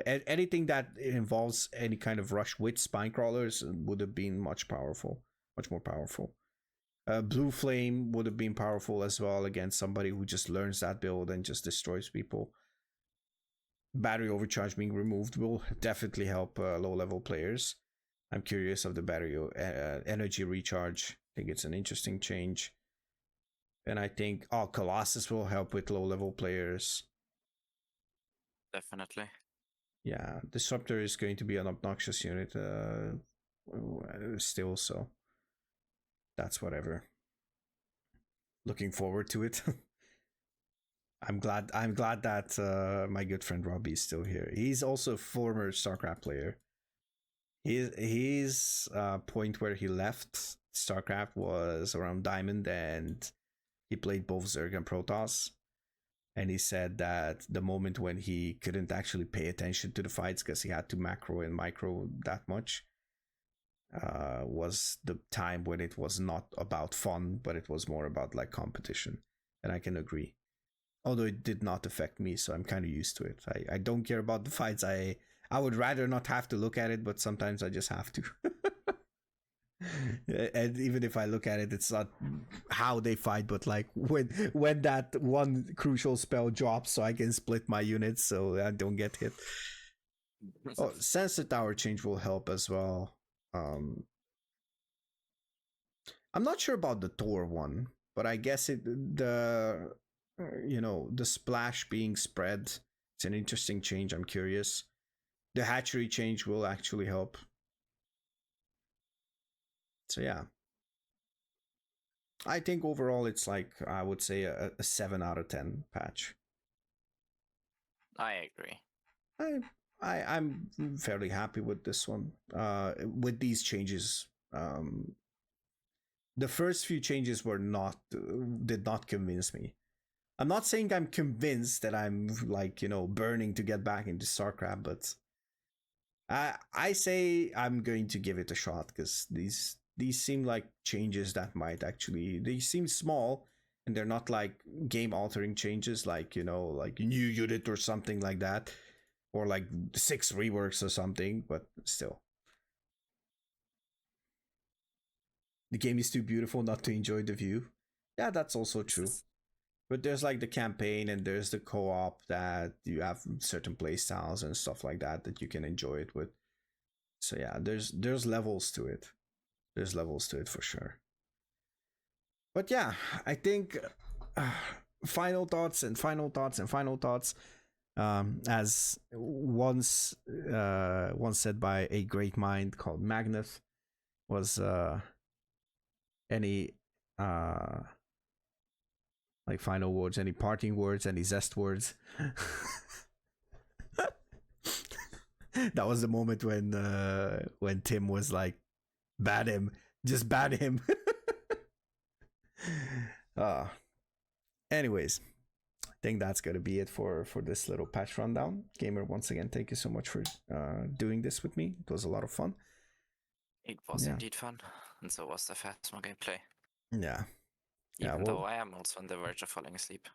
anything that involves any kind of rush with spine crawlers would have been much more powerful. Blue flame would have been powerful as well against somebody who just learns that build and just destroys people. Battery overcharge being removed will definitely help low level players. I'm curious of the battery energy recharge. I think it's an interesting change. And I think Colossus will help with low level players. Definitely. Yeah, Disruptor is going to be an obnoxious unit still, so that's whatever. Looking forward to it. I'm glad that my good friend Robbie is still here. He's also a former StarCraft player. His point where he left StarCraft was around Diamond, and he played both Zerg and Protoss. And he said that the moment when he couldn't actually pay attention to the fights because he had to macro and micro that much was the time when it was not about fun, but it was more about like competition. And I can agree. Although it did not affect me, so I'm kind of used to it. I don't care about the fights. I would rather not have to look at it, but sometimes I just have to. And even if I look at it, it's not how they fight, but like when that one crucial spell drops, so I can split my units so I don't get hit. Oh, sensor tower change will help as well. I'm not sure about the Tor one, but I guess the splash being spread, it's an interesting change. I'm curious. The hatchery change will actually help. So yeah, I think overall it's like, I would say a 7 out of 10 patch. I agree. I'm fairly happy with this one. With these changes, the first few changes did not convince me. I'm not saying I'm convinced that I'm like, burning to get back into StarCraft, but I say I'm going to give it a shot because these seem like changes that might actually, they seem small and they're not like game altering changes like, like new unit or something like that, or like 6 reworks or something, but still. The game is too beautiful not to enjoy the view. Yeah, that's also true. But there's like the campaign and there's the co-op that you have certain playstyles and stuff like that you can enjoy it with. So yeah, there's levels to it. There's levels to it for sure. But yeah, I think final thoughts. As once said by a great mind called Magnus, was any like final words, any parting words, any zest words. That was the moment when Tim was like, "Bat him, just bat him." Anyways, I think that's gonna be it for this little patch rundown. Gamer, once again, thank you so much for doing this with me. It was a lot of fun. It was indeed fun, and so was the Phasmo gameplay. Yeah. Even though I am also on the verge of falling asleep.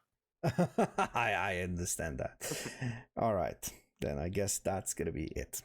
I understand that. All right, then I guess that's gonna be it.